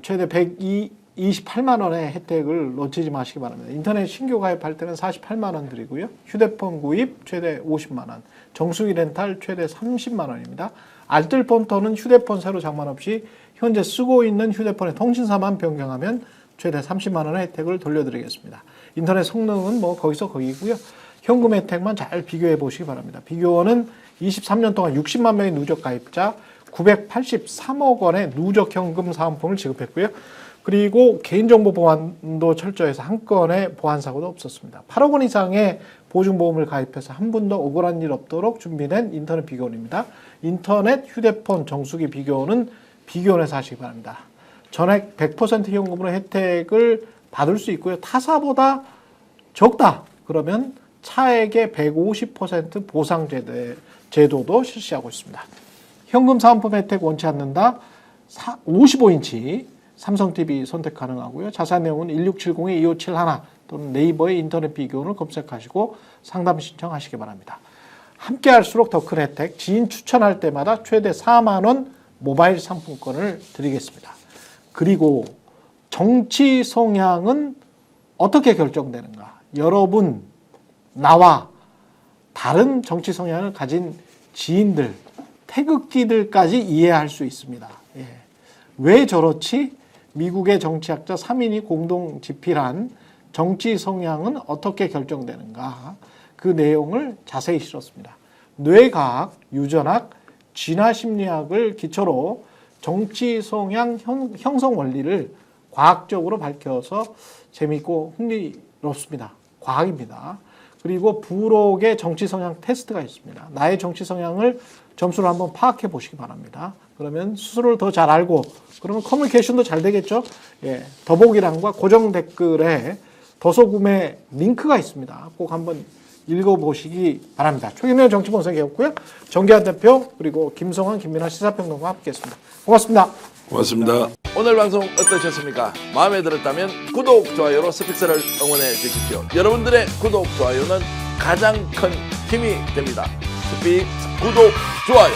최대 128만 원의 혜택을 놓치지 마시기 바랍니다. 인터넷 신규 가입할 때는 48만 원 드리고요. 휴대폰 구입 최대 50만 원, 정수기 렌탈 최대 30만 원입니다. 알뜰폰터는 휴대폰 새로 장만 없이 현재 쓰고 있는 휴대폰의 통신사만 변경하면 최대 30만 원의 혜택을 돌려드리겠습니다. 인터넷 성능은 뭐 거기서 거기고요. 현금 혜택만 잘 비교해 보시기 바랍니다. 비교원은 23년 동안 60만 명의 누적 가입자 983억 원의 누적 현금 사은품을 지급했고요. 그리고 개인정보 보안도 철저해서 한 건의 보안 사고도 없었습니다. 8억 원 이상의 보증보험을 가입해서 한 분도 억울한 일 없도록 준비된 인터넷 비교원입니다. 인터넷, 휴대폰, 정수기 비교원은 비교원에서 하시기 바랍니다. 전액 100% 현금으로 혜택을 받을 수 있고요. 타사보다 적다 그러면 차액의 150% 보상 제도도 실시하고 있습니다. 현금 사은품 혜택 원치 않는다. 55인치 삼성 TV 선택 가능하고요. 자세한 내용은 1670-2571 또는 네이버에 인터넷 비교원을 검색하시고 상담 신청하시기 바랍니다. 함께 할수록 더 큰 혜택, 지인 추천할 때마다 최대 4만 원 모바일 상품권을 드리겠습니다. 그리고 정치 성향은 어떻게 결정되는가? 여러분, 나와 다른 정치 성향을 가진 지인들, 태극기들까지 이해할 수 있습니다. 예. 왜 저렇지? 미국의 정치학자 3인이 공동 집필한 정치 성향은 어떻게 결정되는가? 그 내용을 자세히 실었습니다. 뇌과학, 유전학, 진화심리학을 기초로 정치 성향 형성 원리를 과학적으로 밝혀서 재미있고 흥미롭습니다. 과학입니다. 그리고 부록의 정치 성향 테스트가 있습니다. 나의 정치 성향을 점수를 한번 파악해 보시기 바랍니다. 그러면 스스로를 더 잘 알고 그러면 커뮤니케이션도 잘 되겠죠. 예, 더보기란과 고정 댓글에 도서 구매 링크가 있습니다. 꼭 한번 읽어보시기 바랍니다. 최경련 정치본색이었고요. 정기환 대표 그리고 김성환, 김민아 시사평론가와 함께했습니다. 고맙습니다. 고맙습니다. 오늘 방송 어떠셨습니까? 마음에 들었다면 구독, 좋아요로 스픽스를 응원해 주십시오. 여러분들의 구독, 좋아요는 가장 큰 힘이 됩니다. 스픽스 구독, 좋아요.